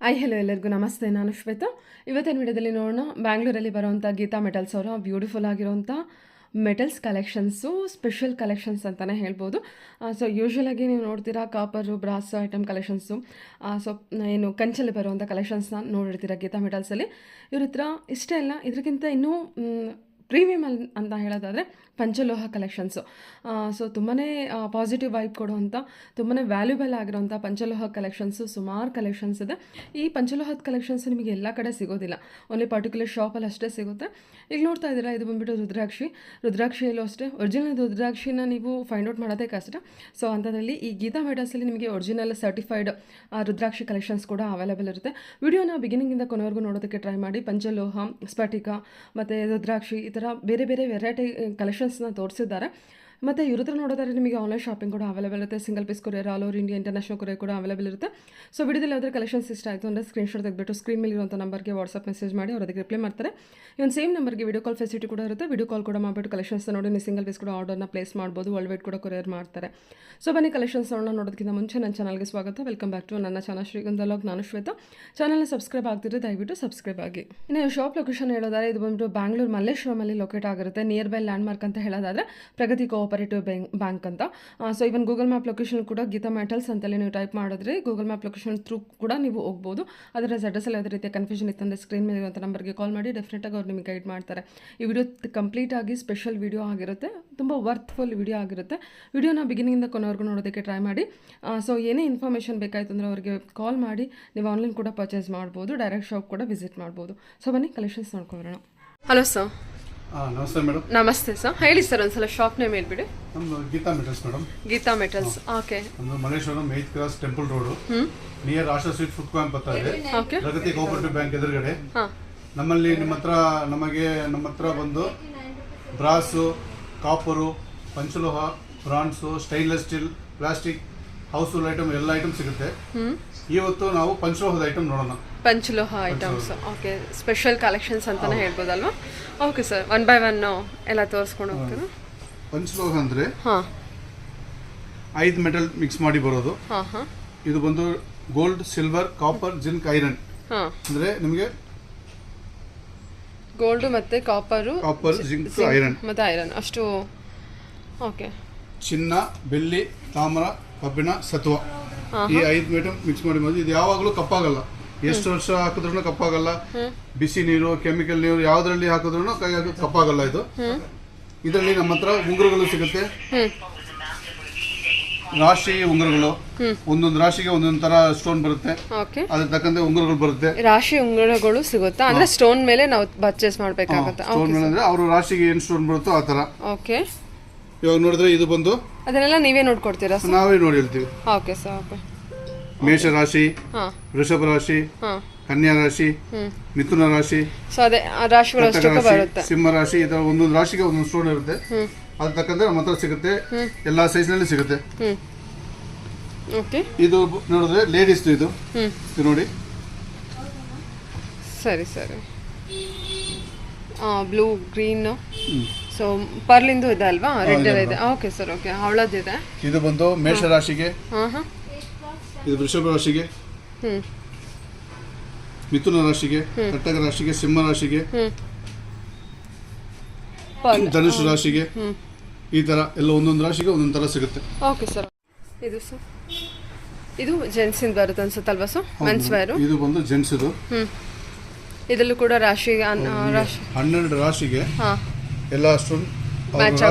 Hello ಎಲ್ಲರಿಗೂ ನಮಸ್ತೆ. ನಾನು ಶ್ವೇತಾ. ಇವತ್ತಿನ ವಿಡಿಯೋದಲ್ಲಿ ನೋಡೋಣ, ಬ್ಯಾಂಗ್ಳೂರಲ್ಲಿ ಬರುವಂಥ ಗೀತಾ ಮೆಟಲ್ಸ್ ಅವರ ಬ್ಯೂಟಿಫುಲ್ ಆಗಿರುವಂಥ ಮೆಟಲ್ಸ್ ಕಲೆಕ್ಷನ್ಸು, ಸ್ಪೆಷಲ್ ಕಲೆಕ್ಷನ್ಸ್ ಅಂತಲೇ ಹೇಳ್ಬೋದು. ಸೊ ಯೂಶ್ವಲಾಗಿ ನೀವು ನೋಡ್ತೀರಾ copper, brass item collections, so ಏನು ಕಂಚಲ್ಲಿ ಬರುವಂಥ ಕಲೆಕ್ಷನ್ಸ್ನ ನೋಡಿರ್ತೀರ ಗೀತಾ ಮೆಟಲ್ಸಲ್ಲಿ. ಇವ್ರ ಹತ್ರ ಇಷ್ಟೇ ಅಲ್ಲ, ಇದಕ್ಕಿಂತ ಇನ್ನೂ ಪ್ರೀಮಿಯಮ್ ಅಂತ ಹೇಳೋದಾದರೆ ಪಂಚಲೋಹ ಕಲೆಕ್ಷನ್ಸು. ಸೊ ತುಂಬಾ ಪಾಸಿಟಿವ್ ವೈಬ್ ಕೊಡುವಂಥ, ತುಂಬಾ ವ್ಯಾಲ್ಯೂಬಲ್ ಆಗಿರೋಂಥ ಪಂಚಲೋಹ ಕಲೆಕ್ಷನ್ಸು ಸುಮಾರು ಕಲೆಕ್ಷನ್ಸ್ ಇದೆ. ಈ ಪಂಚಲೋಹದ ಕಲೆಕ್ಷನ್ಸ್ ನಿಮಗೆ ಎಲ್ಲ ಕಡೆ ಸಿಗೋದಿಲ್ಲ, ಓನ್ಲಿ ಪರ್ಟಿಕ್ಯುಲರ್ ಶಾಪಲ್ಲಿ ಅಷ್ಟೇ ಸಿಗುತ್ತೆ. ಈಗ ನೋಡ್ತಾ ಇದ್ದೀರಾ, ಇದು ಬಂದುಬಿಟ್ಟು ರುದ್ರಾಕ್ಷಿಯಲ್ಲೂ ಅಷ್ಟೇ ಒರಿಜಿನಲ್ ರುದ್ರಾಕ್ಷಿನ ನೀವು ಫೈಂಡ್ ಔಟ್ ಮಾಡೋದೇ ಕಷ್ಟ. ಸೊ ಅಂಥದ್ರಲ್ಲಿ ಈ ಗೀತಾ ಮೆಟಲ್ಸಲ್ಲಿ ನಿಮಗೆ ಒರಿಜಿನಲ್ ಸರ್ಟಿಫೈಡ್ ರುದ್ರಾಕ್ಷಿ ಕಲೆಕ್ಷನ್ಸ್ ಕೂಡ ಅವೈಲೇಬಲ್ ಇರುತ್ತೆ. ವಿಡಿಯೋನ ಬಿಗಿನಿಂಗಿಂದ ಕೊನೆವರೆಗೂ ನೋಡೋದಕ್ಕೆ ಟ್ರೈ ಮಾಡಿ. ಪಂಚಲೋಹ, ಸ್ಫಟಿಕ ಮತ್ತು ರುದ್ರಾಕ್ಷಿ ಈ ಥರ ಬೇರೆ ಬೇರೆ ವೆರೈಟಿ ಕಲೆಕ್ಷನ್ಸ್ನ ತೋರಿಸಿದ್ದಾರೆ. ಮತ್ತು ಇವ್ರ ಹತ್ರ ನೋಡೋದಾದ್ರೆ ನಿಮಗೆ ಆನ್ಲೈನ್ ಶಾಪಿಂಗ್ ಕೂಡ ಅವೈಲೇಬಲ್ ಇರುತ್ತೆ. Single piece courier, all over India, international courier ಕೂಡ ಅವೈಲೇಬಲ್ ಇರುತ್ತೆ. ಸೊ ವಿಡಿಯೋದಲ್ಲಿ ಯಾವುದೇ ಕಲೆಕ್ಷನ್ಸ್ ಇಷ್ಟ ಆಯಿತು ಅಂದರೆ ಸ್ಕ್ರೀನ್ಶಾಟ್ ತೆಗೆದುಬಿಟ್ಟು ಸ್ಕ್ರೀನ್ ಮೇಲೆ ಇರುವಂಥ ನಂಬರ್ಗೆ ವಾಟ್ಸಪ್ ಮೆಸೇಜ್ ಮಾಡಿ ಅವ್ರು ಅದಕ್ಕೆ ರಿಪ್ಲೈ ಮಾಡ್ತಾರೆ. ಇವನ್ ಸೇಮ್ ನಂಬರ್ಗೆ ವಿಡಿಯೋ ಕಾಲ್ ಫೆಸಿಲಿಟಿ ಕೂಡ ಇರುತ್ತೆ. ವಿಡಿಯೋ ಕಾಲ್ ಕೂಡ ಮಾಡಿಬಿಟ್ಟು ಕಲೆಕ್ಷನ್ಸ್ ನೋಡಿ ನೀವು ಸಿಂಗಲ್ ಪೀಸ್ ಕೂಡ ಆರ್ಡರ್ನ ಪ್ಲೇಸ್ ಮಾಡ್ಬೋದು. ವರ್ಲ್ಡ್ ವೈಡ್ ಕೂಡ ಕೊರಿಯರ್ ಮಾಡ್ತಾರೆ. ಸೊ ಬನ್ನಿ ಕಲೆಕ್ಷನ್ಸ್ ನೋಡೋದಕ್ಕಿಂತ ಮುಂಚೆ ನನ್ನ ಚಾನಲ್ಗೆ ಸ್ವಾಗತ. ವೆಲ್ಕಮ್ ಬ್ಯಾಕ್ ಟು ನನ್ನ ಚಾನಲ್ ಶ್ರೀಗಂಧ ಲಾಗ್. ನಾನು ಶ್ವೇತಾ. ಚಾನಲ್ನ ಸಬ್ಸ್ಕ್ರೈಬ್ ಆಗ್ತಿದ್ರೆ ದಯವಿಟ್ಟು ಸಬ್ಸ್ಕ್ರೈಬ್ ಆಗಿ. ಇನ್ನು ಶಾಪ್ ಲೊಕೇಶನ್ ಹೇಳೋದಾದ್ರೆ ಇದು ಬಂದುಬಿಟ್ಟು ಬ್ಯಾಂಗ್ಳೂರು ಮಲ್ಲೇಶ್ವರಮಲ್ಲಿ ಲೊಕೇಟ್ ಆಗಿರುತ್ತೆ. ನಿಯರ್ ಬೈ ಲ್ಯಾಂಡ್ ಮಾರ್ಕ್ ಅಂತ ಹೇಳೋದಾದರೆ ಪ್ರಗತಿ ಕೋಆಪರೇಟಿವ್ ಬ್ಯಾಂಕ್ ಅಂತ. ಸೊ ಇವನ್ ಗೂಗಲ್ ಮ್ಯಾಪ್ ಲೊಕೇಶನ್ ಕೂಡ ಗೀತಾ ಮೆಟಲ್ಸ್ ಅಂತಲೇ ನೀವು ಟೈಪ್ ಮಾಡಿದ್ರೆ ಗೂಗಲ್ ಮ್ಯಾಪ್ ಲೊಕೇಶನ್ ಥ್ರೂ ಕೂಡ ನೀವು ಹೋಗ್ಬೋದು. ಅದರ ಅಡ್ರೆಸ್ಸಲ್ಲಿ ಯಾವುದೇ ರೀತಿಯ ಕನ್ಫ್ಯೂಷನ್ ಇತ್ತಂದರೆ ಸ್ಕ್ರೀನ್ ಮೇಲೆ ಇರುವಂಥ ನಂಬರ್ಗೆ ಕಾಲ್ ಮಾಡಿ, ಡೆಫಿನೆಟಾಗಿ ಅವ್ರು ನಿಮಗೆ ಗೈಡ್ ಮಾಡ್ತಾರೆ. ಈ ವಿಡಿಯೋ ಕಂಪ್ಲೀಟಾಗಿ ಸ್ಪೆಷಲ್ ವಿಡಿಯೋ ಆಗಿರುತ್ತೆ, ತುಂಬ ವರ್ತ್ಫುಲ್ ವಿಡಿಯೋ ಆಗಿರುತ್ತೆ. ವಿಡಿಯೋನ ಬಿಗಿನಿಂಗಿಂದ ಕೊನೆವರೆಗೂ ನೋಡೋದಕ್ಕೆ ಟ್ರೈ ಮಾಡಿ. ಸೊ ಏನೇ ಇನ್ಫಾರ್ಮೇಷನ್ ಬೇಕಾಯಿತು ಅಂದರೆ ಅವರಿಗೆ ಕಾಲ್ ಮಾಡಿ ನೀವು ಆನ್ಲೈನ್ ಕೂಡ ಪರ್ಚೇಸ್ ಮಾಡ್ಬೋದು, ಡೈರೆಕ್ಟ್ ಶಾಪ್ ಕೂಡ ವಿಸಿಟ್ ಮಾಡ್ಬೋದು. ಸೊ ಬನ್ನಿ ಕಲೆಕ್ಷನ್ಸ್ ನೋಡ್ಕೊಳ್ಳೋಣ. Hello sir. ನಮಸ್ತೆ ಮೇಡಮ್. ನಮಸ್ತೆ ಸರ್. ಹೇಳಿ ಸರ್ ಒಂದ್ಸಲ ಶಾಪ್ ನೇಮ್ ಹೇಳ್ಬಿಡಿ. ನಮ್ದು Geetha metals madam. Geetha metals. Okay. ನಮ್ದು Malleshwaram 8th cross temple road, near Asha sweet food camp ಬರ್ತಾ ಇದೆ. ಪ್ರಗತಿ ಕೋಆಪರೇಟಿವ್ ಬ್ಯಾಂಕ್ ಎದುರುಗಡೆ. ನಮ್ಮಲ್ಲಿ ನಮ್ಮ ಹತ್ರ ಬಂದು ಬ್ರಾಸು, ಕಾಪರು, ಪಂಚಲೋಹ, bronze, stainless steel, plastic, household item ಎಲ್ಲ ಐಟಮ್ ಸಿಗುತ್ತೆ. ಇವತ್ತು ನಾವು ಪಂಚಲೋಹದ ಐಟಮ್ ನೋಡೋಣ. ಪಂಚಲೋಹ ಐಟಮ್ಸ್. ಓಕೆ, ಸ್ಪೆಷಲ್ ಕಲೆಕ್ಷನ್ಸ್ ಅಂತಾನೆ ಹೇಳ್ಬೋದಲ್ವಾ? Okay sir, one by one ಎಲ್ಲ ತೋರಿಸ್ಕೊಂಡು ಹೋಗ್ತೀರಾ? ಪಂಚಲೋಹ ಅಂದರೆ 5 ಮೆಟಲ್ ಮಿಕ್ಸ್ ಮಾಡಿ ಬರೋದು. ಇದು ಬಂದು gold, silver, copper, zinc, iron. ಅಂದರೆ ನಿಮಗೆ ಗೋಲ್ಡ್ ಮತ್ತೆ ಕಾಪರ್, ಜಿಂಕ್, ಐರನ್ ಮತ್ತೆ ಐರನ್ ಅಷ್ಟು. ಓಕೆ. ಚಿನ್ನ, ಬೆಳ್ಳಿ, ತಾಮ್ರ, ಕಬ್ಬಿಣ, ಸತ್ವ, ಈ 5 ಐಟಮ್ ಮಿಕ್ಸ್ ಮಾಡಿ ಬಂದು ಇದು ಯಾವಾಗಲೂ ಕಪ್ಪಾಗಲ್ಲ. ಎಷ್ಟು ವರ್ಷ ಹಾಕಿದ್ರೂ ಕಪ್ಪಾಗಲ್ಲ. ಬಿಸಿ ನೀರು, ಕೆಮಿಕಲ್ ನೀರು ಯಾವುದರಲ್ಲಿ ಹಾಕಿದ್ರೂ ಕಪ್ಪಾಗಲ್ಲ. ಇದರಲ್ಲಿ ನಮ್ಮ ಹತ್ರ ಉಂಗುರಗಳು ಸಿಗುತ್ತೆ. ರಾಶಿ ಉಂಗುರಗಳು, ಒಂದೊಂದು ರಾಶಿಗೆ ಒಂದೊಂದು ತರ ಸ್ಟೋನ್ ಬರುತ್ತೆ. ಅದ್ರ ತಕ್ಕಂತೆ ಉಂಗುರಗಳು ಬರುತ್ತೆ. ರಾಶಿ ಉಂಗುರಗಳು ಸಿಗುತ್ತಾ? ಅಂದ್ರೆ ಸ್ಟೋನ್ ಮೇಲೆ ನಾವು ಪರ್ಚೇಸ್ ಮಾಡ್ಬೇಕಾಗುತ್ತೆ. ಸ್ಟೋನ್ ಮೇಲೆ ಅಂದ್ರೆ ಅವ್ರ ರಾಶಿಗೆ ಏನ್ ಸ್ಟೋನ್ ಬರುತ್ತೋ ಆ ತರ. ಓಕೆ. ಇವಾಗ ನೋಡಿದ್ರೆ ಇದು ಬಂದು ಅದನ್ನೆಲ್ಲ ನೀವೇ ನೋಡ್ಕೊಡ್ತೀರಾ? ನಾವೇ ನೋಡಿ ಹೇಳ್ತೀವಿ. Okay sir. ಓಕೆ. ಮೇಷ ರಾಶಿ, ವೃಷಭ ರಾಶಿ, ಕನ್ಯಾ ರಾಶಿ, ಮಿಥುನ ರಾಶಿ, ಸೊ ಅದೇ ರಾಶಿಗಳು ಅಷ್ಟಕ್ಕೆ ಬರುತ್ತೆ. ಸಿಂಹ ರಾಶಿ, ಈ ತರ ಒಂದೊಂದು ರಾಶಿಗೆ ಒಂದೊಂದು ಸ್ಟೋನ್ ಇರುತ್ತೆ. ಅದ್ರ ತಕ್ಕಂತೆ ನಮ್ಮ ಹತ್ರ ಸಿಗುತ್ತೆ. ಎಲ್ಲಾ ಸೈಜ್ ನಲ್ಲಿ ಸಿಗುತ್ತೆ. ಓಕೆ. ಇದು ನೋಡಿದ್ರೆ ಲೇಡೀಸ್ ಇದು ನೋಡಿ. ಸರಿ ಸರಿ. ಬ್ಲೂ, ಗ್ರೀನ್, ಸೊ ಪರ್ಲಿಂದು ಇದೆ ಅಲ್ವಾ? ರೆಡ್ ಎಲ್ಲ ಇದೆ. Okay sir. ಓಕೆ. ಹವಳದಿದೆ. ಇದು ಬಂದು ಮೇಷ ರಾಶಿಗೆ, ಇದು ವೃಷಭ ರಾಶಿಗೆ, ಮಿಥುನ ರಾಶಿಗೆ, ಕಟಕ ರಾಶಿಗೆ, ಸಿಂಹ ರಾಶಿಗೆ, ಧನುಷ್ ರಾಶಿಗೆ, ಈ ತರ ಎಲ್ಲ ಒಂದೊಂದು ರಾಶಿಗೆ ಒಂದೊಂದು ತರ ಸಿಗುತ್ತೆ. Okay sir. ಇದು ಸರ್, ಇದು ಜೆಂಟ್ಸ್ ಇಂದ ಬರುತ್ತೆ ಅನ್ಸುತ್ತಲ್ವಾ ಸರ್? Men's wear. ಇದು ಬಂದು ಜೆಂಟ್ಸ್ ಇದು. ಇದರಲ್ಲೂ ಕೂಡ ರಾಶಿ 12 ರಾಶಿಗೆ ಎಲ್ಲ ಸ್ಟೋನ್ ಮ್ಯಾಚ್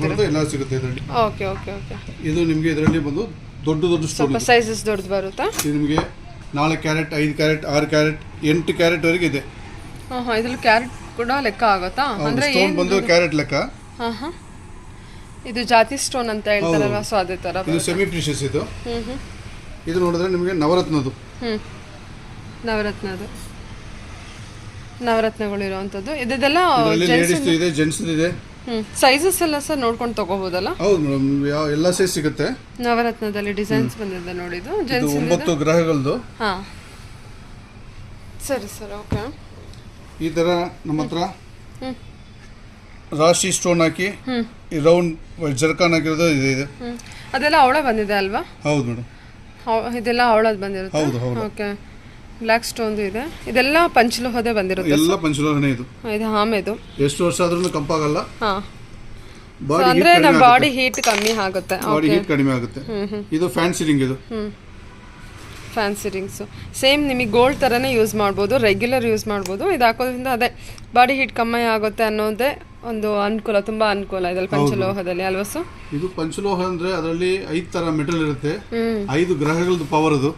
ಬರುತ್ತೆ, ಎಲ್ಲ ಸಿಗುತ್ತೆ ಇದರಲ್ಲಿ. Okay okay okay. ಇದು ನಿಮಗೆ ಇದರಲ್ಲಿ ಬಂದು ದೊಡ್ಡ ದೊಡ್ಡ ಸ್ಟೋನ್, ಸೈಜಸ್ ದೊಡ್ಡದು ಬರುತ್ತಾ? ಇದು ನಿಮಗೆ 4 ಕ್ಯಾರೆಟ್, 5 ಕ್ಯಾರೆಟ್, 6 ಕ್ಯಾರೆಟ್, 8 ಕ್ಯಾರೆಟ್ ವರೆಗೆ ಇದೆ. ಇದ್ರಲ್ಲಿ ಕ್ಯಾರೆಟ್ ಕೂಡ ಲೆಕ್ಕ ಆಗುತ್ತಾ? ಅಂದ್ರೆ ಸ್ಟೋನ್ ಬಂದು ಕ್ಯಾರೆಟ್ ಲೆಕ್ಕ. ಇದು ಜಾತಿ ಸ್ಟೋನ್ ಅಂತ ಹೇಳ್ತಾರಲ್ವಾ? ಸೊ ಅದೇ ತರ. ಇದು ಸೆಮಿ ಪ್ರೀಶಿಯಸ್. ಇದು ನೋಡಿದ್ರೆ ನಿಮಗೆ ನವರತ್ನದು. ನವರತ್ನಗಳು ಇರುವಂತದ್ದು. ಇದೆಲ್ಲ ಲೇಡೀಸ್ ಇದೆ, ಜೆಂಟ್ಸ್ ಇದೆ. ಸೈಜಸ್ ಎಲ್ಲ ಸರ್ ನೋಡ್ಕೊಂಡು ತಗೋಬಹುದಲ್ಲ? ಹೌದು ಮೇಡಮ್, ಎಲ್ಲ ಸೈಜ್ ಸಿಗುತ್ತೆ. ನವರತ್ನದಲ್ಲಿ ಡಿಸೈನ್ಸ್ ಬಂದಿದೆ ನೋಡಿ. ಇದು ಜೆಂಟ್ಸ್ 9 ಗ್ರಹಗಳದ್ದು. ಸರಿ ಸರ್. ಓಕೆ. ಈ ತರ ನಮ್ಮ ಹತ್ರ ರಾಶಿ ಸ್ಟೋನ್ ಹಾಕಿ ರೌಂಡ್ ಜರ್ಕಾನ್ ಹಾಕಿರೋದು ಇದೆ. ಅದೆಲ್ಲ ಅವಳ ಬಂದಿದೆ ಅಲ್ವಾ? ಹೌದು ಮೇಡಮ್, ಇದೆಲ್ಲ ಅವಳದ್ ಬಂದಿರುತ್ತೆ. ಹೌದು ಹೌದು. ಓಕೆ. ಬ್ಲ್ಯಾಕ್ ಸ್ಟೋನ್ದು ಇದೆ. ಇದೆಲ್ಲ ಪಂಚಲೋಹದೇ ಬಂದಿರುತ್ತೆ. ಎಲ್ಲ ಪಂಚಲೋಹನೇ ಇದು. ಇದು ಆಮೆದು. ಎಷ್ಟು ವರ್ಷ ಆದ್ರೂ ಕಂಪಾಗಲ್ಲ. ಹಾಂ, ಅಂದ್ರೆ ನಮ್ಮ ಬಾಡಿ ಹೀಟ್ ಕಮ್ಮಿ ಆಗುತ್ತೆ. ಬಾಡಿ ಹೀಟ್ ಕಡಿಮೆ ಆಗುತ್ತೆ. ಇದು ಫ್ಯಾನ್ಸಿ ರಿಂಗ್. ಇದು ಫ್ಯಾನ್ಸಿ ರಿಂಗ್ಸು ಸೇಮ್ ನಿಮಗೆ ಗೋಲ್ಡ್ ಥರನೇ ಯೂಸ್ ಮಾಡ್ಬೋದು, ರೆಗ್ಯುಲರ್ ಯೂಸ್ ಮಾಡ್ಬೋದು. ಇದು ಹಾಕೋದ್ರಿಂದ ಅದೇ ಬಾಡಿ ಹೀಟ್ ಕಮ್ಮಿ ಆಗುತ್ತೆ ಅನ್ನೋದೇ ಒಂದು ಅನುಕೂಲ, ತುಂಬ ಅನುಕೂಲ ಇದರಲ್ಲಿ ಪಂಚಲೋಹದಲ್ಲಿ ಅಲ್ವಾ ಸರ್? ಇದು ಪಂಚಲೋಹ ಅಂದ್ರೆ ಅದರಲ್ಲಿ 5 ತರ ಮೆಟಲ್ ಇರುತ್ತೆ, 5 ಗ್ರಹಗಳದ್ದು ಪವರ್ ಅದು.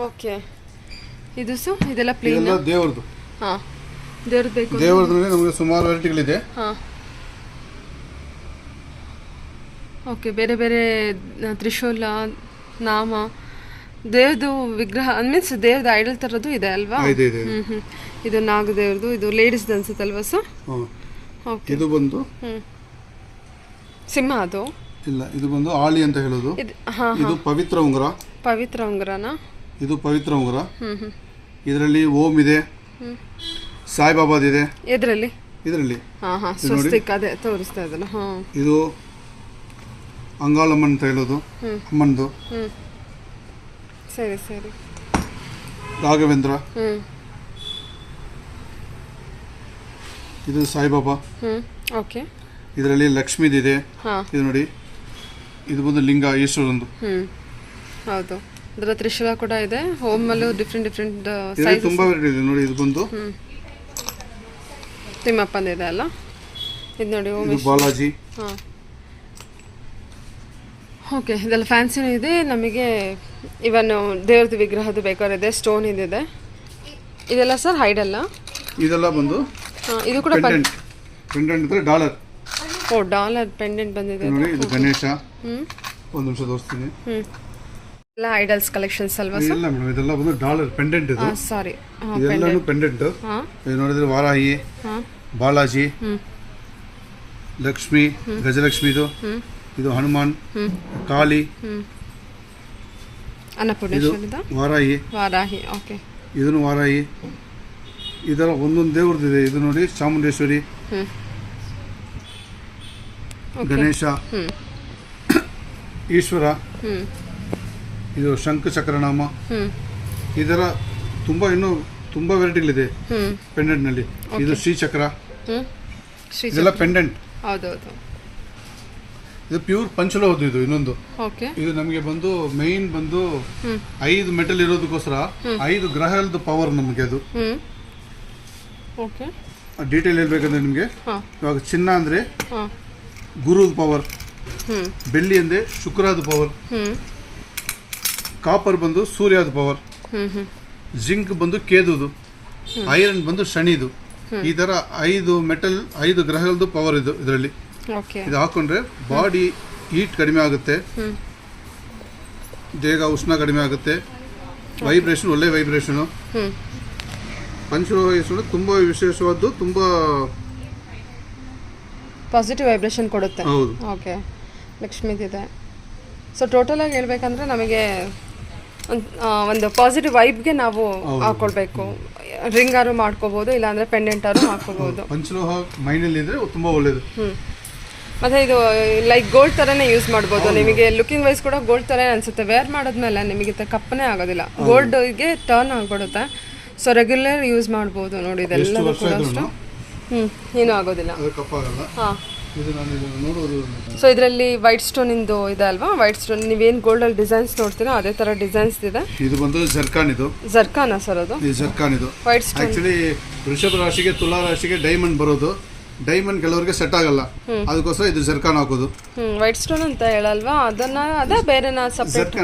ಓಕೆ, ಇದು ಸರ್ ಇದೆಲ್ಲ ಪ್ಲೇನ್ ದೇವರದು. ಹಾಂ, ದೇವ್ರದ್ದು ಬೇಕು. ದೇವರದ್ರಲ್ಲಿ ನಮಗೆ ಸುಮಾರು ವೆರೈಟಿಗಳಿದೆ. ಹಾಂ, ಓಕೆ, ಬೇರೆ ಬೇರೆ ತ್ರಿಶೂಲ, ನಾಮ, ದೇವ್ರದು ವಿಗ್ರಹ ಮೀನ್ಸ್ ದೇವ್ರದ್ದು ಐಡಲ್ ಥರದ್ದು ಇದೆ ಅಲ್ವಾ? ಇದು ನಾಗದೇವ್ರದ್ದು. ಇದು ಲೇಡೀಸ್ ಅನ್ಸುತ್ತಲ್ವಾ ಸರ್? ಓಕೆ, ಇದು ಬಂದು ಸಿಂಹ. ಅದು ಇಲ್ಲ, ಇದು ಬಂದು ಆಳಿ ಅಂತ ಹೇಳೋದು. ಇದು ಪವಿತ್ರ ಉಂಗುರ. ಪವಿತ್ರ ಉಂಗುರನಾ? ಇದು ಪವಿತ್ರ ಉಂಗುರ. ಇದರಲ್ಲಿ ಓಂ ಇದೆ, ಸಾಯಿಬಾಬಾದ್ ಇದೆ. ಇದರಲ್ಲಿ ಸ್ವಸ್ತಿಕ್ ಅದೇ ತೋರಿಸ್ತಾ ಇದಲ್ಲ. ಇದು ಅಂಗಾಳಮ್ಮನ್ ಅಂತ ಹೇಳೋದು, ಅಮ್ಮನದು. ಸರಿ ಸರಿ. ರಾಘವೇಂದ್ರ. ಇದು ಸಾಯಿಬಾಬಾ. ಓಕೆ, ಇದರಲ್ಲಿ ಲಕ್ಷ್ಮೀದಿದೆ. ಇದು ನೋಡಿ, ಇದು ಬಂದು ಲಿಂಗ ಈಶ್ವರಂದು. ಹೌದು, ಅದರ ತ್ರಿಶೂಲ ಕೂಡ ಇದೆ. ಹೋಮಲ್ಲೂ ಡಿಫ್ರೆಂಟ್ ಸೈಜ್ ತುಂಬಾ ವೆರೈಟಿ ಇದೆ ನೋಡಿ. ಇದು ಬಂದು ತಿಮ್ಮಪ್ಪಂದಿದೆ ಅಲ್ಲ. ಇದು ನೋಡಿ ಓಂ ಬಾಲಾಜಿ. ಹಾಂ, ಓಕೆ, ಇದೆಲ್ಲ ಫ್ಯಾನ್ಸಿನೂ ಇದೆ. ನಮಗೆ ಇವನ್ ದೇವ್ರದ್ದು ವಿಗ್ರಹದ್ದು ಬೇಕಾದ್ರೆ ಸ್ಟೋನ್ ಇದಿದೆ. ಇದೆಲ್ಲ ಸರ್ ಹೈಡಲ್ಲ? ಇದೆಲ್ಲ ಬಂದು ಇದು ಕೂಡ ಪೆಂಡೆಂಟ್ ಡಾಲರ್. ಓ, ಡಾಲರ್ ಪೆಂಡೆಂಟ್ ಬಂದಿದೆ ನೋಡಿ. ಇದು ಗಣೇಶ. ಒಂದು ನಿಮಿಷ ತೋರಿಸ್ತೀನಿ. ಎಲ್ಲ ಐಡಲ್ಸ್ ಕಲೆಕ್ಷನ್ಸ್ ಅಲ್ವಾ ಸರ್? ಇಲ್ಲ ಮೇಡಮ್, ಇದೆಲ್ಲ ಬಂದು ಡಾಲರ್ ಪೆಂಡೆಂಟ್. ಇದು ಸಾರಿ, ಇದೆಲ್ಲನೂ ಪೆಂಡೆಂಟ್. ಇದು ನೋಡಿದ್ರೆ ವಾರಾಹಿ, ಬಾಲಾಜಿ, ಲಕ್ಷ್ಮಿ, ಗಜಲಕ್ಷ್ಮಿದು. ಇದು ಹನುಮಾನ್, ಕಾಳಿ, ಅನ್ನಪೂರ್ಣೇಶ್ವರದ ವಾರಾಹಿ. ಓಕೆ, ಇದನ್ನು ವಾರಾಹಿ. ಇದರ ಒಂದೊಂದು ದೇವ್ರದ್ದಿದೆ. ಇದು ನೋಡಿ ಚಾಮುಂಡೇಶ್ವರಿ, ಗಣೇಶ, ಈಶ್ವರ. ಇದು ಶಂಖ ಚಕ್ರನಾಮ. ಇದರ ಇನ್ನೂ ತುಂಬಾ ವೆರೈಟಿಗಳಿದೆ ಪೆಂಡೆಂಟ್ ನಲ್ಲಿ. ಇದು ಶ್ರೀಚಕ್ರ. ಇದೆಲ್ಲ ಪೆಂಡೆಂಟ್. ಹೌದೌದು. ಇದು ಪ್ಯೂರ್ ಪಂಚಲೋಹದ್ದು. ಇದು ಇನ್ನೊಂದು. ಓಕೆ, ಇದು ನಮಗೆ ಬಂದು ಮೈನ್ ಬಂದು 5 ಮೆಟಲ್ ಇರೋದಕ್ಕೋಸ್ಕರ 5 ಗ್ರಹದ ಪವರ್ ನಮಗೆ. ಅದು ಓಕೆ, ಡೀಟೇಲ್ ಹೇಳ್ಬೇಕಂದ್ರೆ ನಿಮಗೆ ಇವಾಗ ಚಿನ್ನ ಅಂದ್ರೆ ಗುರುದ ಪವರ್, ಬೆಳ್ಳಿ ಅಂದ್ರೆ ಶುಕ್ರದ ಪವರ್, ಕಾಪರ್ ಬಂದು ಸೂರ್ಯದ ಪವರ್, ಜಿಂಕ್ ಬಂದು ಕೇದುದು, ಐರನ್ ಬಂದು ಶನಿದು. ಈ ತರ 5 ಮೆಟಲ್ 5 ಗ್ರಹಗಳದ್ದು ಪವರ್ ಇದು ಇದರಲ್ಲಿ. ಇದು ಹಾಕೊಂಡ್ರೆ ಬಾಡಿ ಹೀಟ್ ಕಡಿಮೆ ಆಗುತ್ತೆ, ದೇಹ ಉಷ್ಣ ಕಡಿಮೆ ಆಗುತ್ತೆ, ವೈಬ್ರೇಷನ್ ಒಳ್ಳೆ ವೈಬ್ರೇಷನು. ಪಂಚಲೋಹ ತುಂಬಾ ವಿಶೇಷವಾದ್ದು, ತುಂಬಾ ಪಾಸಿಟಿವ್ ವೈಬ್ರೇಷನ್ ಕೊಡುತ್ತೆ. ಹೌದು. ಓಕೆ, ಲಕ್ಷ್ಮೀದಿದೆ. ಸೊ ಟೋಟಲ್ ಆಗಿ ಹೇಳ್ಬೇಕಂದ್ರೆ ನಮಗೆ ಒಂದು ಪಾಸಿಟಿವ್ ವೈಬ್ಗೆ ನಾವು ಹಾಕೊಳ್ಬೇಕು. ರಿಂಗಾರು ಮಾಡ್ಕೋಬಹುದು, ಇಲ್ಲಾಂದ್ರೆ ಪೆಂಡೆಂಟಾರು ಹಾಕೋಬಹುದು. ಪಂಚಲೋಹ ಮೈನಲ್ಲಿ ಇದ್ರೆ ತುಂಬಾ ಒಳ್ಳೇದು. ಮತ್ತೆ ಇದು ಲೈಕ್ ಗೋಲ್ಡ್ ಥರನೇ ಯೂಸ್ ಮಾಡ್ಬೋದು. ನಿಮಗೆ ಲುಕಿಂಗ್ ವೈಸ್ ಕೂಡ ಗೋಲ್ಡ್ ಥರನೇ ಅನಿಸುತ್ತೆ. ವೇರ್ ಮಾಡಿದ್ಮೇಲೆ ನಿಮಗೆ ಕಪ್ಪನೇ ಆಗೋದಿಲ್ಲ, ಗೋಲ್ಡ್ಗೆ ಟರ್ನ್ ಆಗಿಬಿಡುತ್ತೆ. ಸೊ ರೆಗ್ಯುಲರ್ ಯೂಸ್ ಮಾಡ್ಬೋದು. ನೋಡಿ, ಇದೆಲ್ಲದೂ ಕೂಡ ಅಷ್ಟು ಏನೂ ಆಗೋದಿಲ್ಲ. ಹಾಂ, ಸೊ ಇದರಲ್ಲಿ ವೈಟ್ ಸ್ಟೋನ್ ಇಂದು ಇದೆ ಅಲ್ವಾ? ವೈಟ್ ಸ್ಟೋನ್ ನೀವೇನು ಗೋಲ್ಡಲ್ಲಿ ಡಿಸೈನ್ಸ್ ನೋಡ್ತೀರಾ ಅದೇ ಥರ ಡಿಸೈನ್ಸ್ ಇದೆ. ಇದು ಬಂದು ಜರ್ಕಾನ್. ಇದು ಜರ್ಕಾನಾ ಸರ್? ಅದು ಜರ್ಕಾನ್. ಇದು ವೈಟ್ ಸ್ಟೋನ್. ಆಕ್ಚುಲಿ ವೃಷಭ ರಾಶಿಗೆ, ತುಲಾ ರಾಶಿಗೆ ಡೈಮಂಡ್ ಬರೋದು. ಡೈಮಂಡ್ ಕೆಲವರಿಗೆ ಸೆಟ್ ಆಗಲ್ಲ, ಅದಕ್ಕೋಸ್ಕರ ಇದು ಜರ್ಕಾನ್ ಹಾಕೋದು. ವೈಟ್ ಸ್ಟೋನ್ ಅಂತ ಹೇಳಲ್ವಾ? ಅದೇ ಬೇರೆನಾ? ಸೆಪರೇಟ್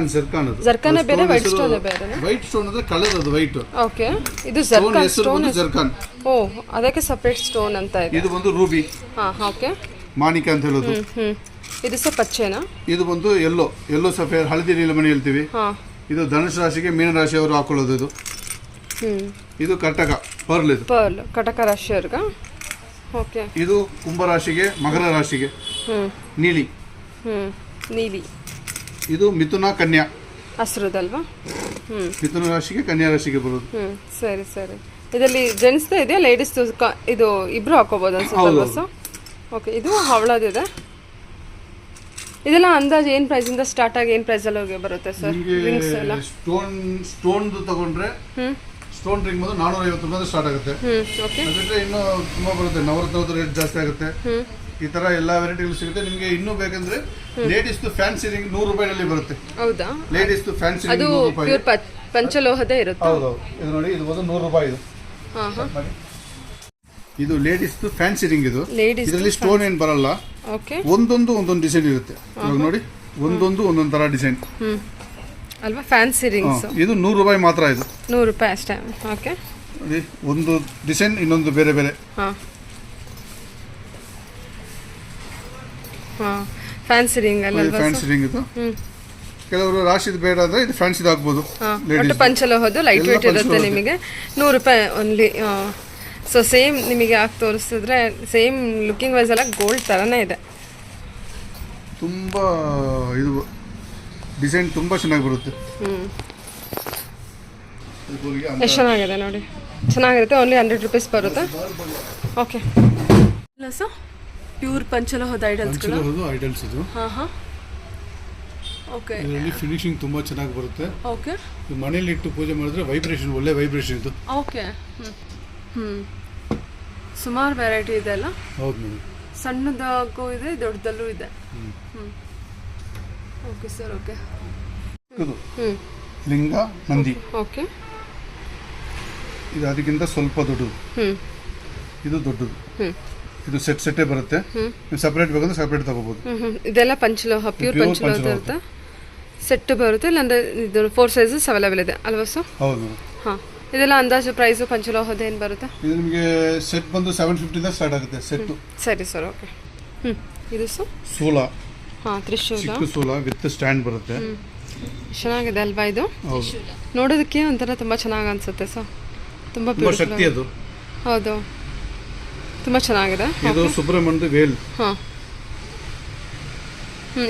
ಜರ್ಕಾನ್ ಬೇರೆ, ವೈಟ್ ಸ್ಟೋನ್ ಬೇರೆ. ವೈಟ್ ಸ್ಟೋನ್ ಅಂದ್ರೆ ಕಲರ್, ಅದು ವೈಟ್. ಓಕೆ, ಇದು ಜರ್ಕಾನ್ ಸ್ಟೋನ್. ಜರ್ಕಾನ್. ಓ, ಅದಕ್ಕೆ ಸೆಪರೇಟ್ ಸ್ಟೋನ್ ಅಂತ ಇದೆ. ಇದು ಬಂದು ರೂಬಿ. ಓಕೆ, ಮಾಣಿಕ ಅಂತ ಹೇಳೋದು. ಇದು ಸಹ ಪಚ್ಚೆನಾ? ಇದು ಬಂದು ಎಲ್ಲೋ ಸಫೇರ್, ಹಳದಿ ನೀಲಮಣಿ ಹೇಳ್ತೀವಿ. ಇದು ಧನುಷ್ ರಾಶಿಗೆ, ಮೀನ ರಾಶಿಯವರು ಹಾಕೊಳ್ಳೋದು. ಇದು ಇದು ಕಟಕ ಪರ್ಲ್. ಇದು ಪರ್ಲ್ ಕಟಕ ರಾಶಿಯವ್ರಿಗ. ಓಕೆ, ಇದು ಕುಂಭ ರಾಶಿಗೆ, ಮಕರ ರಾಶಿಗೆ ನೀಲಿ. ನೀಲಿ. ಇದು ಮಿಥುನ, ಕನ್ಯಾ ಹಸ್ರದಲ್ವಾ? ಮಿಥುನ ರಾಶಿಗೆ, ಕನ್ಯಾ ರಾಶಿಗೆ ಬರೋದು. ಸರಿ ಸರಿ. ಇದರಲ್ಲಿ ಜೆಂಟ್ಸ್ ಇದೆಯಾ, ಲೇಡೀಸ್? ಇದು ಇಬ್ರು ಹಾಕೋಬಹುದು ಅನ್ಸುತ್ತಲ್ವಾ ಸರ್? ಓಕೆ, ಇದು ಹವಳದಿದೆ. ಇದೆಲ್ಲ ಅಂದಾಜು ಏನು ಪ್ರೈಸಿಂದ ಸ್ಟಾರ್ಟ್ ಆಗಿ ಏನು ಪ್ರೈಸಲ್ಲಿ ಹೋಗಿ ಬರುತ್ತೆ ಸರ್ ರಿಂಗ್ಸ್ ಎಲ್ಲ? ಸ್ಟೋನ್ದು ತಗೊಂಡ್ರೆ ಸ್ಟೋನ್ ರಿಂಗ್ ಬಂದು 450 ರೂಪಾಯಿ ಸ್ಟಾರ್ಟ್ ಆಗುತ್ತೆ. ಓಕೆ. ಅದಕ್ಕೆ ಇನ್ನೂ ತುಂಬಾ ಬರುತ್ತೆ, ನವರತ್ನದ ರೇಟ್ ಜಾಸ್ತಿ ಆಗುತ್ತೆ. ಈ ತರ ಎಲ್ಲ ವೆರೈಟಿಗಳು ಸಿಗುತ್ತೆ ನಿಮಗೆ. ಇನ್ನೂ ಬೇಕಂದ್ರೆ ಲೇಡೀಸ್ ಫ್ಯಾನ್ಸಿ ರಿಂಗ್ 100 ರೂಪಾಯಿನಲ್ಲಿ ಬರುತ್ತೆ. ಹೌದಾ? ಲೇಡೀಸ್ ಫ್ಯಾನ್ಸಿ ರಿಂಗ್ 100 ರೂಪಾಯಿ. ಪ್ಯೂರ್ ಪಂಚಲೋಹದೇ ಇರುತ್ತೆ. ಹೌದು. ಇದು ನೋಡಿ, ಇದು ಬಂದು 100 ರೂಪಾಯಿ. ಇದು ಲೇಡೀಸ್ ಫ್ಯಾನ್ಸಿ ರಿಂಗ್. ಇದು ಇದರಲ್ಲಿ ಸ್ಟೋನ್ ಏನು ಬರಲ್ಲ. ಓಕೆ. ಒಂದೊಂದು ಡಿಸೈನ್ ಇರುತ್ತೆ. ಇವಾಗ ನೋಡಿ, ಒಂದೊಂದು ತರ ಡಿಸೈನ್ ಅಲ್ವಾ ಫ್ಯಾನ್ಸಿ ರಿಂಗ್ಸ್. ಇದು 100 ರೂಪಾಯಿ ಮಾತ್ರ. ಇದು 100 ರೂಪಾಯಿ ಅಷ್ಟೇ. ಓಕೆ. ನೋಡಿ, ಒಂದು ಡಿಸೈನ್ ಇನ್ನೊಂದು ಬೇರೆ ಬೇರೆ. ಫ್ಯಾನ್ಸಿ ರಿಂಗ್ ಅಲ್ಲ? ಫ್ಯಾನ್ಸಿ ರಿಂಗ್ ಇದು. ಕೆಲವರು ರಾಶಿದು ಬೇಡ ಅಂದ್ರೆ ಇದು ಫ್ಯಾನ್ಸಿದು ಆಗ್ಬೋದು. ಪಂಚಲೋಹದ್ದು ಲೈಟ್ ವೇಟ್ ಇರುತ್ತೆ ನಿಮಗೆ. 100 ರೂಪಾಯಿ ಓನ್ಲಿ. ಸೊ ಸೇಮ್ ನಿಮಗೆ ಹಾಕಿ ತೋರಿಸಿದ್ರೆ ಸೇಮ್ ಲುಕಿಂಗ್ ವೈಸ್ ಎಲ್ಲ ಗೋಲ್ಡ್ ಥರನೇ ಇದೆ. ತುಂಬ ಇದು ಡಿಸೈನ್ ತುಂಬ ಚೆನ್ನಾಗಿ ಬರುತ್ತೆ. ಎಷ್ಟು ಚೆನ್ನಾಗಿದೆ ನೋಡಿ, ಚೆನ್ನಾಗಿರುತ್ತೆ. ಓನ್ಲಿ 100 ರುಪೀಸ್ ಬರುತ್ತೆ. ಓಕೆ. ಇಲ್ಲ ಸರ್, ಪ್ಯೂರ್ ಪಂಚಲೋಹದ ಐಡಲ್ಸ್ ಇದು. ಓಕೆ. ಇದರಲ್ಲಿ ಫಿನಿಶಿಂಗ್ ತುಂಬ ಚೆನ್ನಾಗಿ ಬರುತ್ತೆ. ಓಕೆ. ಮನೇಲಿ ಇಟ್ಟು ಪೂಜೆ ಮಾಡಿದ್ರೆ ವೈಬ್ರೇಷನ್, ಒಳ್ಳೆ ವೈಬ್ರೇಷನ್ ಇದು. ಓಕೆ. ಸುಮಾರು ವೆರೈಟಿ ಇದೆ ಅಲ್ಲ? ಹೌದು ನೋಡಿ. ಸಣ್ಣದಾಗೂ ಇದೆ, ದೊಡ್ಡದಲ್ಲೂ ಇದೆ. Okay sir. ಓಕೆ. ಲಿಂಗ ನಂದಿ. ಓಕೆ. ಇದು ಅದಕ್ಕಿಂತ ಸ್ವಲ್ಪ ದೊಡ್ಡದು. ಇದು ದೊಡ್ಡದು. ಇದು ಸೆಟ್ಟೇ ಬರುತ್ತೆ. ನೀವು ಸಪ್ರೇಟ್ ಬೇಕಂದ್ರೆ ಸಪ್ರೇಟ್ ತಗೋಬಹುದು. ಇದೆಲ್ಲ ಪಂಚಲೋಹ, ಪ್ಯೂರ್ ಪಂಚಲೋಹ ಇರುತ್ತೆ. ಸೆಟ್ ಬರುತ್ತೆ, ಇಲ್ಲಾಂದ್ರೆ ಇದು 4 ಸೈಜಸ್ ಅವೈಲೇಬಲ್ ಇದೆ ಅಲ್ವಾ ಸರ್? ಹೌದು. ಇದೆಲ್ಲ ಅಂದಾಜು ಪ್ರೈಸು ಪಂಚಲೋಹದ ಏನು ಬರುತ್ತೆ? ಇದು ನಿಮಗೆ ಸೆಟ್ ಬಂದು 750 ಇಂದ ಸ್ಟಾರ್ಟ್ ಆಗುತ್ತೆ ಸೆಟ್. ಸರಿ ಸರ್. ಓಕೆ. ಇದು ಸರ್ ಸೂಲ. ತ್ರಿಶೂಲ. ಚಿಕ್ಕ ಸೂಲ ವಿತ್ ಸ್ಟ್ಯಾಂಡ್ ಬರುತ್ತೆ. ಚೆನ್ನಾಗಿದೆ ಅಲ್ವಾ ಇದು? ಹೌದು. ನೋಡೋದಕ್ಕೆ ಒಂಥರ ತುಂಬ ಚೆನ್ನಾಗಿ ಅನ್ಸುತ್ತೆ ಸರ್. ತುಂಬ ಶಕ್ತಿ ಅದು. ಹೌದು, ತುಂಬ ಚೆನ್ನಾಗಿದೆ. ಇದು ಸುಬ್ರಹ್ಮಣ್ಯದ ವೇಲ್.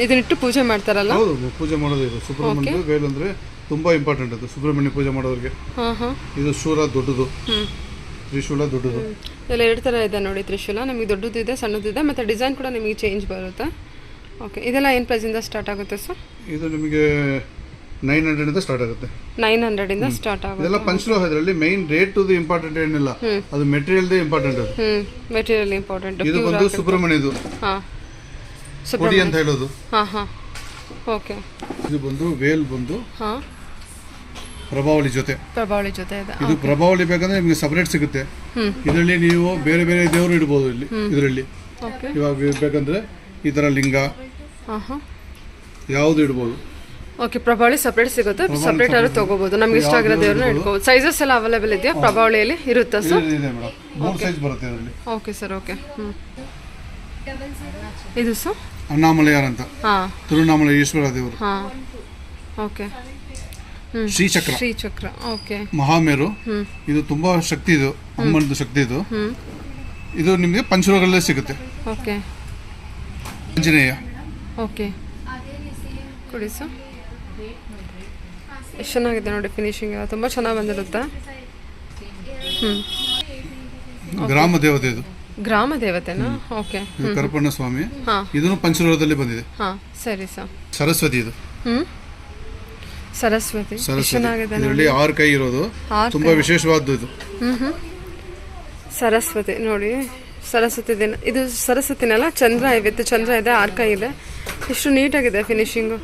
ಇದನ್ನಿಟ್ಟು ಪೂಜೆ ಮಾಡ್ತಾರಲ್ಲ? ಹೌದು, ಪೂಜೆ ಮಾಡೋದು. ಇದು ಸುಬ್ರಹ್ಮಣ್ಯದ ವೇಲ್ ಅಂದ್ರೆ ತುಂಬಾ ಇಂಪಾರ್ಟೆಂಟ್ ಅದು ಸುಬ್ರಹ್ಮಣ್ಯ ಪೂಜೆ ಮಾಡೋರಿಗೆ. ಇದು ಶೂಲ ದೊಡ್ಡದು, ತ್ರಿಶೂಲ ದೊಡ್ಡದು. ಇದೆಲ್ಲ 2 ಥರ ಇದೆ ನೋಡಿ. ತ್ರಿಶೂಲ ನಿಮಗೆ ದೊಡ್ಡದು ಇದೆ, ಸಣ್ಣದು ಇದೆ, ಮತ್ತು ಡಿಸೈನ್ ಕೂಡ ನಿಮಗೆ ಚೇಂಜ್ ಬರುತ್ತೆ. ಓಕೆ. ಇದೆಲ್ಲ ಏನು ಪ್ರೈಸಿಂದ ಸ್ಟಾರ್ಟ್ ಆಗುತ್ತೆ ಸರ್? ಇದು ನಿಮಗೆ 900 ಇಂದ ಸ್ಟಾರ್ಟ್ ಆಗುತ್ತೆ. 900 ಇಂದ ಸ್ಟಾರ್ಟ್ ಆಗುತ್ತೆ. ಇದೆಲ್ಲ ಪಂಚಲೋಹ. ಇದರಲ್ಲಿ ಮೈನ್ ರೇಟ್ ಇಂಪಾರ್ಟೆಂಟ್ ಏನಿಲ್ಲ, ಅದು ಮೆಟೀರಿಯಲ್ ಇಂಪಾರ್ಟೆಂಟ್. ಅದು ಮೆಟೀರಿಯಲ್ ಇಂಪಾರ್ಟೆಂಟ್. ಇದು ಬಂದು ಸುಬ್ರಹ್ಮಣ್ಯದು ಕೊಡಿ ಅಂತ ಹೇಳೋದು. ಓಕೆ. ಇದು ಬಂದು ವೇಲ್ ಬಂದು ಪ್ರಭಾವಳಿ ಜೊತೆ ಇದೆ. ಇದು ಪ್ರಭಾವಳಿ ಬೇಕಂದ್ರೆ ನಿಮಗೆ ಸಪರೇಟ್ ಸಿಗುತ್ತೆ. ಇದರಲ್ಲಿ ನೀವು ಬೇರೆ ಬೇರೆ ದೇವರು ಇಡ್ಬೋದು. ಇದರಲ್ಲಿ ಇವಾಗ ಬೇಕಂದ್ರೆ ಈ ತರ ಲಿಂಗ ಯಾವುದು ಇಡ್ಬೋದು. ಓಕೆ. ಪ್ರಭಾವಳಿ ಸಪರೇಟ್ ಸಿಗುತ್ತೆ, ಸಪರೇಟ್ ಆದ್ರೂ ತಗೋಬಹುದು. ನಮ್ಗೆ ಇಷ್ಟ ಆಗಿರೋ ದೇವ್ರನ್ನ ಇಟ್ಕೋಬಹುದು. ಸೈಜಸ್ ಎಲ್ಲ ಅವೈಲೇಬಲ್ ಇದೆಯಾ ಪ್ರಭಾವಳಿಯಲ್ಲಿ? ಇರುತ್ತಾ ಸರ್? ಇದೆ ಮೇಡಮ್, 3 ಸೈಜ್ ಬರುತ್ತೆ ಇದರಲ್ಲಿ. Okay sir. ಓಕೆ. ಇದು ಸರ್ ಅಣ್ಣಾಮಲಯಾರ್ ಅಂತ, ತಿರುವಣ್ಣಾಮಲೈ ಈಶ್ವರ ದೇವರು. ಓಕೆ. ಶ್ರೀಚಕ್ರ. ಓಕೆ. ಮಹಾಮೇರು. ಇದು ತುಂಬಾ ಶಕ್ತಿ, ಇದು ಅಮ್ಮನದು ಶಕ್ತಿ. ಇದು ನಿಮಗೆ ಪಂಚಲೋಹಗಳಲ್ಲೇ ಸಿಗುತ್ತೆ. ಓಕೆ. ಆಂಜನೇಯ. ಓಕೆ. ಕೊಡಿ ಸರ್. ಎಷ್ಟು ಚೆನ್ನಾಗಿದೆ ನೋಡಿ, ಫಿನಿಶಿಂಗ್ ಎಲ್ಲ ತುಂಬ ಚೆನ್ನಾಗಿ ಬಂದಿರುತ್ತೆ. ಗ್ರಾಮ ದೇವತೆ. ಇದು ಗ್ರಾಮ ದೇವತೆನಾ? ಓಕೆ. ಕರಪಣ್ಣ ಸ್ವಾಮಿ. ಇದನ್ನು ಪಂಚಲೋಹದಲ್ಲಿ ಬಂದಿದೆ. ಸರಿ ಸರ್. ಸರಸ್ವತಿ. ಇದು ಸರಸ್ವತಿ. ಚೆನ್ನಾಗಿದೆ. ಇದರಲ್ಲಿ 6 ಕೈ ಇರೋದು, ತುಂಬಾ ವಿಶೇಷವಾದ್ದು ಇದು. ಸರಸ್ವತಿ ನೋಡಿ, ಸರಸ್ವತಿ ದಿನ ಇದು ಸರಸ್ವತಿನಲ್ಲ, ಚಂದ್ರ ಇವತ್ತು ಚಂದ್ರ ಇದೆ, 6 ಕೈ ಇದೆ. ಎಷ್ಟು ನೀಟಾಗಿದೆ ಫಿನಿಶಿಂಗು.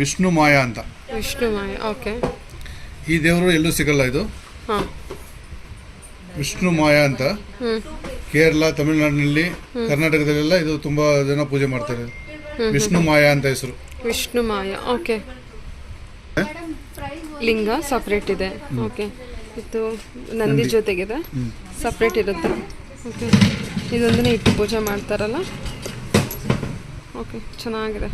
ವಿಷ್ಣು ಮಾಯ ಅಂತ. ವಿಷ್ಣು ಮಾಯ. ಓಕೆ. ಈ ದೇವರು ಎಲ್ಲೂ ಸಿಗಲ್ಲ. ಇದು ವಿಷ್ಣು ಮಾಯ ಅಂತ ಕೇರಳ, ತಮಿಳುನಾಡಿನಲ್ಲಿ, ಕರ್ನಾಟಕದಲ್ಲೆಲ್ಲ ಇದು ತುಂಬಾ ಜನ ಪೂಜೆ ಮಾಡ್ತಾರೆ. ವಿಷ್ಣು ಮಾಯ ಅಂತ ಹೆಸರು. ವಿಷ್ಣು ಮಾಯ. ಓಕೆ. ಲಿಂಗ ಸಪ್ರೇಟ್ ಇದೆ. ಓಕೆ. ಇದು ನಂದಿ ಜೊತೆಗಿದೆ, ಸಪ್ರೇಟ್ ಇರುತ್ತೆ. ಓಕೆ. ಇದೊಂದನ್ನೇ ಇಟ್ಟು ಪೂಜೆ ಮಾಡ್ತಾರಲ್ಲ. ಓಕೆ. ಚೆನ್ನಾಗಿದೆ.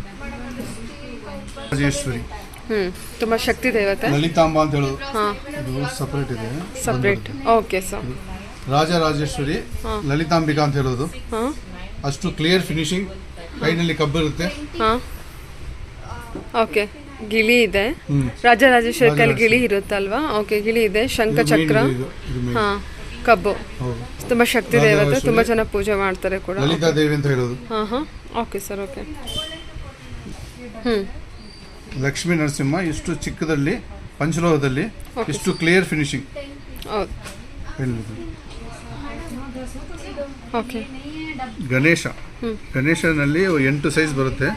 ರಾಜೇಶ್ವರಿ. ತುಂಬಾ ಶಕ್ತಿ ದೇವತೆ. ಲಲಿತಾಂಬ ಅಂತ ಹೇಳೋದು. ಇದು ಸಪರೇಟ್ ಇದೆ. Separate. Okay sir. Rajarajeshwari, Lalithambika ಅಂತ ಹೇಳೋದು. ಅಷ್ಟು ಕ್ಲಿಯರ್ ಫಿನಿಶಿಂಗ್. ಕೈನಲ್ಲಿ ಕಬ್ಬು ಇರುತ್ತೆ. ಓಕೆ. ಗಿಳಿ ಇದೆ. ರಾಜರಾಜೇಶ್ವರಿ ಕೈಲಿ ಗಿಳಿ ಇರುತ್ತಲ್ವಾ? ಓಕೆ. ಗಿಳಿ ಇದೆ, ಶಂಖ ಚಕ್ರ, ಕಬ್ಬು. ತುಂಬ ಶಕ್ತಿ ದೇವತೆ, ತುಂಬ ಜನ ಪೂಜೆ ಮಾಡ್ತಾರೆ ಕೂಡ. ಲಲಿತಾ ದೇವಿ ಅಂತ ಹೇಳೋದು. ಹಾಂ okay sir, okay. Lakshmi Narasimha ಇಷ್ಟು ಚಿಕ್ಕದಲ್ಲಿ ಪಂಚಲೋಹದಲ್ಲಿ ಇಷ್ಟು ಕ್ಲಿಯರ್ ಫಿನಿಶಿಂಗ್. ಹೌದು, ಓಕೆ. ಗಣೇಶನಲ್ಲಿ 8 ಸೈಜ್ ಬರುತ್ತೆ.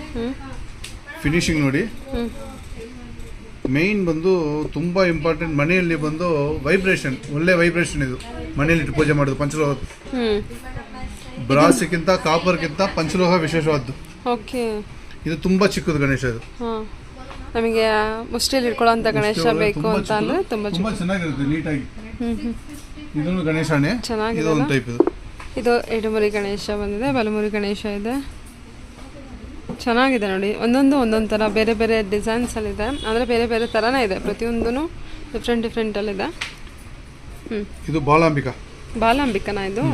ಫಿನಿಶಿಂಗ್ ನೋಡಿ. ಮೇಯ್ನ್ ಬಂದು ತುಂಬ ಇಂಪಾರ್ಟೆಂಟ್, ಮನೆಯಲ್ಲಿ ಬಂದು ವೈಬ್ರೇಷನ್, ಒಳ್ಳೆ ವೈಬ್ರೇಷನ್ ಇದು ಮನೆಯಲ್ಲಿ ಪೂಜೆ ಮಾಡೋದು. ಪಂಚಲೋಹ ಬ್ರಾಸ್ಗಿಂತ ಕಾಪರ್ಗಿಂತ ಪಂಚಲೋಹ ವಿಶೇಷವಾದ್ದು. ಓಕೆ. ಇದು ತುಂಬ ಚಿಕ್ಕದು ಗಣೇಶ. ಇದು ನಮಗೆ ಮುಷ್ಟಿಯಲ್ಲಿ ಇಟ್ಕೊಳ್ಳೋಂಥ ಗಣೇಶ ಬೇಕು ಅಂತ ಅಂದರೆ ತುಂಬ ಚೆನ್ನಾಗಿರುತ್ತೆ, ನೀಟಾಗಿ. ಇದನ್ನು ಗಣೇಶನೇ ಚೆನ್ನಾಗಿದೆ. ಇದು ಒಂದು ಟೈಪ್. ಇದು ಎಡಮುರಿ ಗಣೇಶ ಬಂದಿದೆ, ಬಲಮುರಿ ಗಣೇಶ ಇದೆ. ಚೆನ್ನಾಗಿದೆ ನೋಡಿ, ಒಂದೊಂದು ಥರ ಬೇರೆ ಬೇರೆ ಡಿಸೈನ್ಸಲ್ಲಿದೆ, ಅಂದರೆ ಬೇರೆ ಬೇರೆ ಥರನೇ ಇದೆ, ಪ್ರತಿಯೊಂದೂ ಡಿಫ್ರೆಂಟಲ್ಲಿದೆ. ಇದು ಬಾಲಾಂಬಿಕನಾ ಇದು?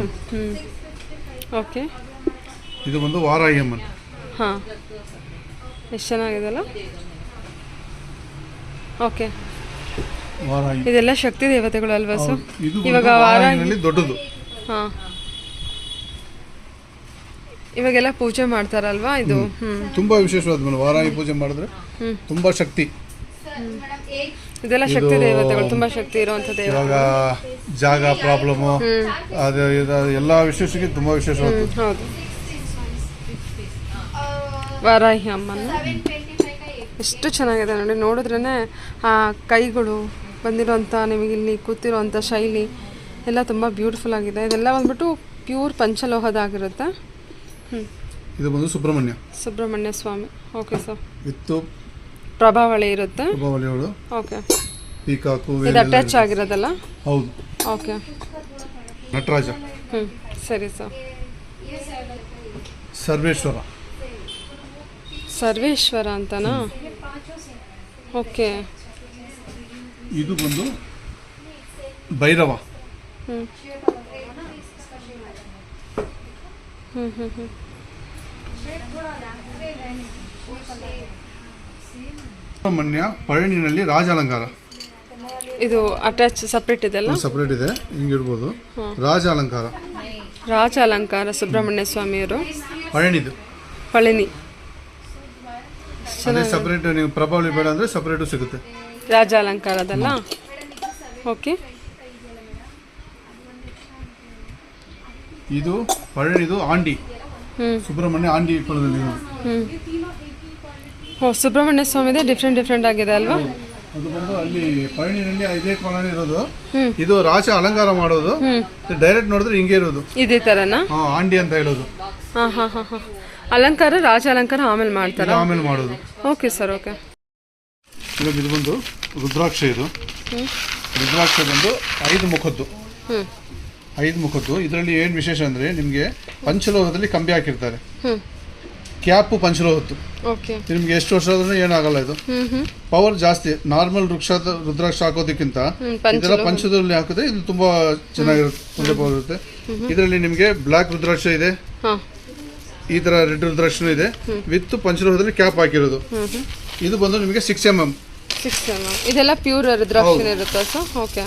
ಓಕೆ. ಇದು ಬಂದು ವಾರಾಹಿ ಅಮ್ಮನ್. ಹಾಂ, ಎಷ್ಟು ಚೆನ್ನಾಗಿದೆ ಅಲ್ಲ. ಓಕೆ, ಇದೆಲ್ಲ ಶಕ್ತಿ ದೇವತೆಗಳು ಅಲ್ವಾ ಸರ್? ಇವಾಗ ವಾರಾಹಿನಲ್ಲಿ ದೊಡ್ಡದು. ಹಾಂ, ಇವಾಗೆಲ್ಲ ಪೂಜೆ ಮಾಡ್ತಾರಲ್ವಾ ಇದು? ತುಂಬಾ ವಿಶೇಷವಾದ ವಾರಾಹಿ ಪೂಜೆ ಮಾಡಿದ್ರೆ ತುಂಬಾ ಶಕ್ತಿ. ಇದೆಲ್ಲ ಶಕ್ತಿ ದೇವತೆಗಳು, ತುಂಬಾ ಶಕ್ತಿ ಇರುವಂತ ದೇವ. ಇವಾಗ ಜಾಗ ಪ್ರಾಬ್ಲಮ್ ಅದು ಎಲ್ಲ ವಿಶೇಷಕ್ಕೆ ತುಂಬಾ ವಿಶೇಷವಾದ. ಹೌದು, ವಾರಾಹಿ ಅಮ್ಮನ ಎಷ್ಟು ಚೆನ್ನಾಗಿದೆ ನೋಡಿ. ನೋಡಿದ್ರೇ ಆ ಕೈಗಳು ಬಂದಿರೋಂಥ, ನಿಮಗೆ ಇಲ್ಲಿ ಕೂತಿರೋಂಥ ಶೈಲಿ ಎಲ್ಲ ತುಂಬ ಬ್ಯೂಟಿಫುಲ್ ಆಗಿದೆ. ಇದೆಲ್ಲ ಬಂದ್ಬಿಟ್ಟು ಪ್ಯೂರ್ ಪಂಚಲೋಹದಾಗಿರುತ್ತೆ. ಇದು ಬಂದು Subramanya Swamy. Okay sir. With ಪ್ರಭಾವಳಿ ಇರುತ್ತೆ. ಓಕೆ. ಪೀಕಾಕು ಇದು ಅಟ್ಯಾಚ್ ಆಗಿರೋದಲ್ಲ? ಹೌದು. ಓಕೆ. ನಟರಾಜ. ಸರಿ ಸರ್. ಸರ್ವೇಶ್ವರ ಅಂತನಾ? ಓಕೆ. ಇದು ಬಂದು ಭೈರವ. ಸುಬ್ರಹ್ಮಣ್ಯ ಪಳನಿನಲ್ಲಿ ರಾಜ ಅಲಂಕಾರ. ಇದು ಅಟ್ಯಾಚ್ ಸಪ್ರೇಟ್ ಇದೆ ಅಲ್ಲ? ಸಪ್ರೇಟ್ ಇದೆ, ಹಿಂಗಿರ್ಬೋದು. ರಾಜ ಅಲಂಕಾರ ಸುಬ್ರಹ್ಮಣ್ಯ ಸ್ವಾಮಿಯವರು. ಪಳನಿ ಅದೇ ಸಪ್ರೇಟ್. ನೀವು ಪ್ರಭಾವಳಿ ಬೇಡ ಅಂದ್ರೆ ಸಪ್ರೇಟು ಸಿಗುತ್ತೆ. ರಾಜ ಅಲಂಕಾರದಲ್ಲ? ಓಕೆ. ಇದು ಪಳನಿದು ಆಂಡಿ. ಸುಬ್ರಹ್ಮಣ್ಯ ಆಂಡಿ ಇಟ್ಕೊಳ್ಳೋದಲ್ಲಿ. ಸುಬ್ರಹ್ಮಣ್ಯ ಸ್ವಾಮಿದೆ ಡಿಫ್ರೆಂಟ್ ಆಗಿದೆ ಅಲ್ವಾ? ಅದು ಬಂದು ಅಲ್ಲಿ ಪಳನಿನಲ್ಲಿ ಇದೇ ಕೊಳನೆ ಇರೋದು. ಇದು ರಾಜ ಅಲಂಕಾರ ಮಾಡೋದು. ಡೈರೆಕ್ಟ್ ನೋಡಿದ್ರೆ ಹಿಂಗೆ ಇರೋದು, ಇದೇ ತರನಾ? ಆಂಡಿ ಅಂತ ಹೇಳೋದು. ಅಲಂಕಾರ, ರಾಜ ಅಲಂಕಾರ ಆಮೇಲೆ ಮಾಡ್ತಾರೆ, ಆಮೇಲೆ ಮಾಡೋದು. Okay sir, okay. ಇವಾಗ ಇದು ಬಂದು ರುದ್ರಾಕ್ಷ. ಇದು ರುದ್ರಾಕ್ಷ ಬಂದು 5 ಮುಖದ್ದು. 5 ಮುಖದ್ದು. ಇದರಲ್ಲಿ ಏನು ವಿಶೇಷ ಅಂದರೆ ನಿಮಗೆ ಪಂಚಲೋಹದಲ್ಲಿ ಕಂಬಿ ಹಾಕಿರ್ತಾರೆ. ಕ್ಯಾಪು ಪಂಚಲೋಹದ್ದು. ನಿಮ್ಗೆ ಎಷ್ಟು ವರ್ಷ ಆದ್ರೂ ಏನಾಗಲ್ಲ. ಇದು ಪವರ್ ಜಾಸ್ತಿ. ನಾರ್ಮಲ್ ರುದ್ರಾಕ್ಷ ಹಾಕೋದಕ್ಕಿಂತ ಇದೆಲ್ಲ ಪಂಚದಲ್ಲಿ ಹಾಕಿದ್ರೆ ಇದು ತುಂಬಾ ಚೆನ್ನಾಗಿರುತ್ತೆ, ಒಳ್ಳೆ ಪವರ್ ಇರುತ್ತೆ. ಇದರಲ್ಲಿ ನಿಮಗೆ ಬ್ಲಾಕ್ ರುದ್ರಾಕ್ಷ ಇದೆ, ಈ ತರ ರೆಡ್ ರುದ್ರಾಕ್ಷ ಇದೆ, ವಿತ್ ಪಂಚಲೋಹದಲ್ಲಿ ಕ್ಯಾಪ್ ಹಾಕಿರೋದು. ಇದು ಬಂದು ನಿಮಗೆ 6 mm. ಇದೆಲ್ಲ ಪ್ಯೂರ್ ರುದ್ರಾಕ್ಷ ಇರುತ್ತೆ ಸರ್? ಓಕೆ.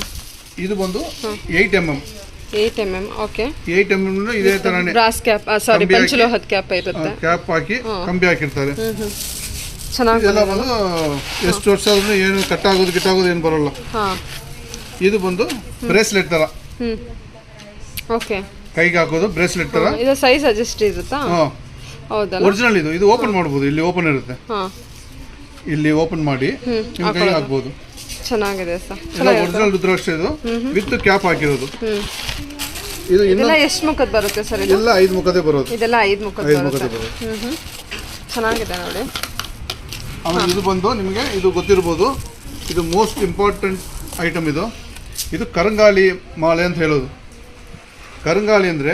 ಇದು ಬಂದು 8 mm. 8 mm. ಓಕೆ. 8 mm ಇದೇ ತರನೇ ಬ್ರಾಸ್ ಕ್ಯಾಪ್, ಸಾರಿ ಪಂಚಲೋಹದ ಕ್ಯಾಪ್ ಇರುತ್ತೆ. ಕ್ಯಾಪ್ ಹಾಕಿ ಕಂಬಿ ಹಾಕಿರ್ತಾರೆ. ಚೆನ್ನಾಗಿ ಬಂದು ಎಷ್ಟು ವರ್ಷ ಆದ್ರೂ ಏನು ಗಿಟ್ಟಾಗೋದು ಏನು ಬರೋಲ್ಲ. ಇದು ಬಂದು ಬ್ರೇಸ್ಲೆಟ್ ತರ. ಓಕೆ. ಕೈಗೆ ಹಾಕೋದು ಬ್ರೇಸ್ಲೆಟ್ ತರ. ಇದು ಸೈಜ್ ಅಡ್ಜಸ್ಟ್ ಇರುತ್ತಾ? ಹೌದಾ? ಒರಿಜಿನಲ್ ಇದು ಓಪನ್ ಮಾಡಬಹುದು. ಇಲ್ಲಿ ಓಪನ್ ಇರುತ್ತೆ, ಇಲ್ಲಿ ಓಪನ್ ಮಾಡಿ ನಿಮ್ಮ ಕೈಗೆ ಹಾಕಬಹುದು. ಚೆನ್ನಾಗಿದೆ ಸರ್. ಎಲ್ಲ ಒರಿಜಿನಲ್ ರುದ್ರಾಕ್ಷ. ಇದು ವಿತ್ ಕ್ಯಾಪ್ ಹಾಕಿರೋದು. ಇದು ಇದೆಲ್ಲ ಎಷ್ಟು ಮುಖದ ಬರುತ್ತೆ ಸರ್? ಇದೆಲ್ಲ 5 ಮುಖದೇ ಬರೋದು. ಇದೆಲ್ಲ 5 ಮುಖದ ಬರುತ್ತೆ. ಚೆನ್ನಾಗಿದೆ ನೋಡಿ. ಆಮೇಲೆ ಇದು ಬಂದು ನಿಮಗೆ ಇದು ಗೊತ್ತಿರ್ಬೋದು, ಇದು ಮೋಸ್ಟ್ ಇಂಪಾರ್ಟೆಂಟ್ ಐಟಮ್. ಇದು ಕರಂಗಾಲಿ ಮಾಲೆ ಅಂತ ಹೇಳೋದು. ಕರಂಗಾಲಿ ಅಂದ್ರೆ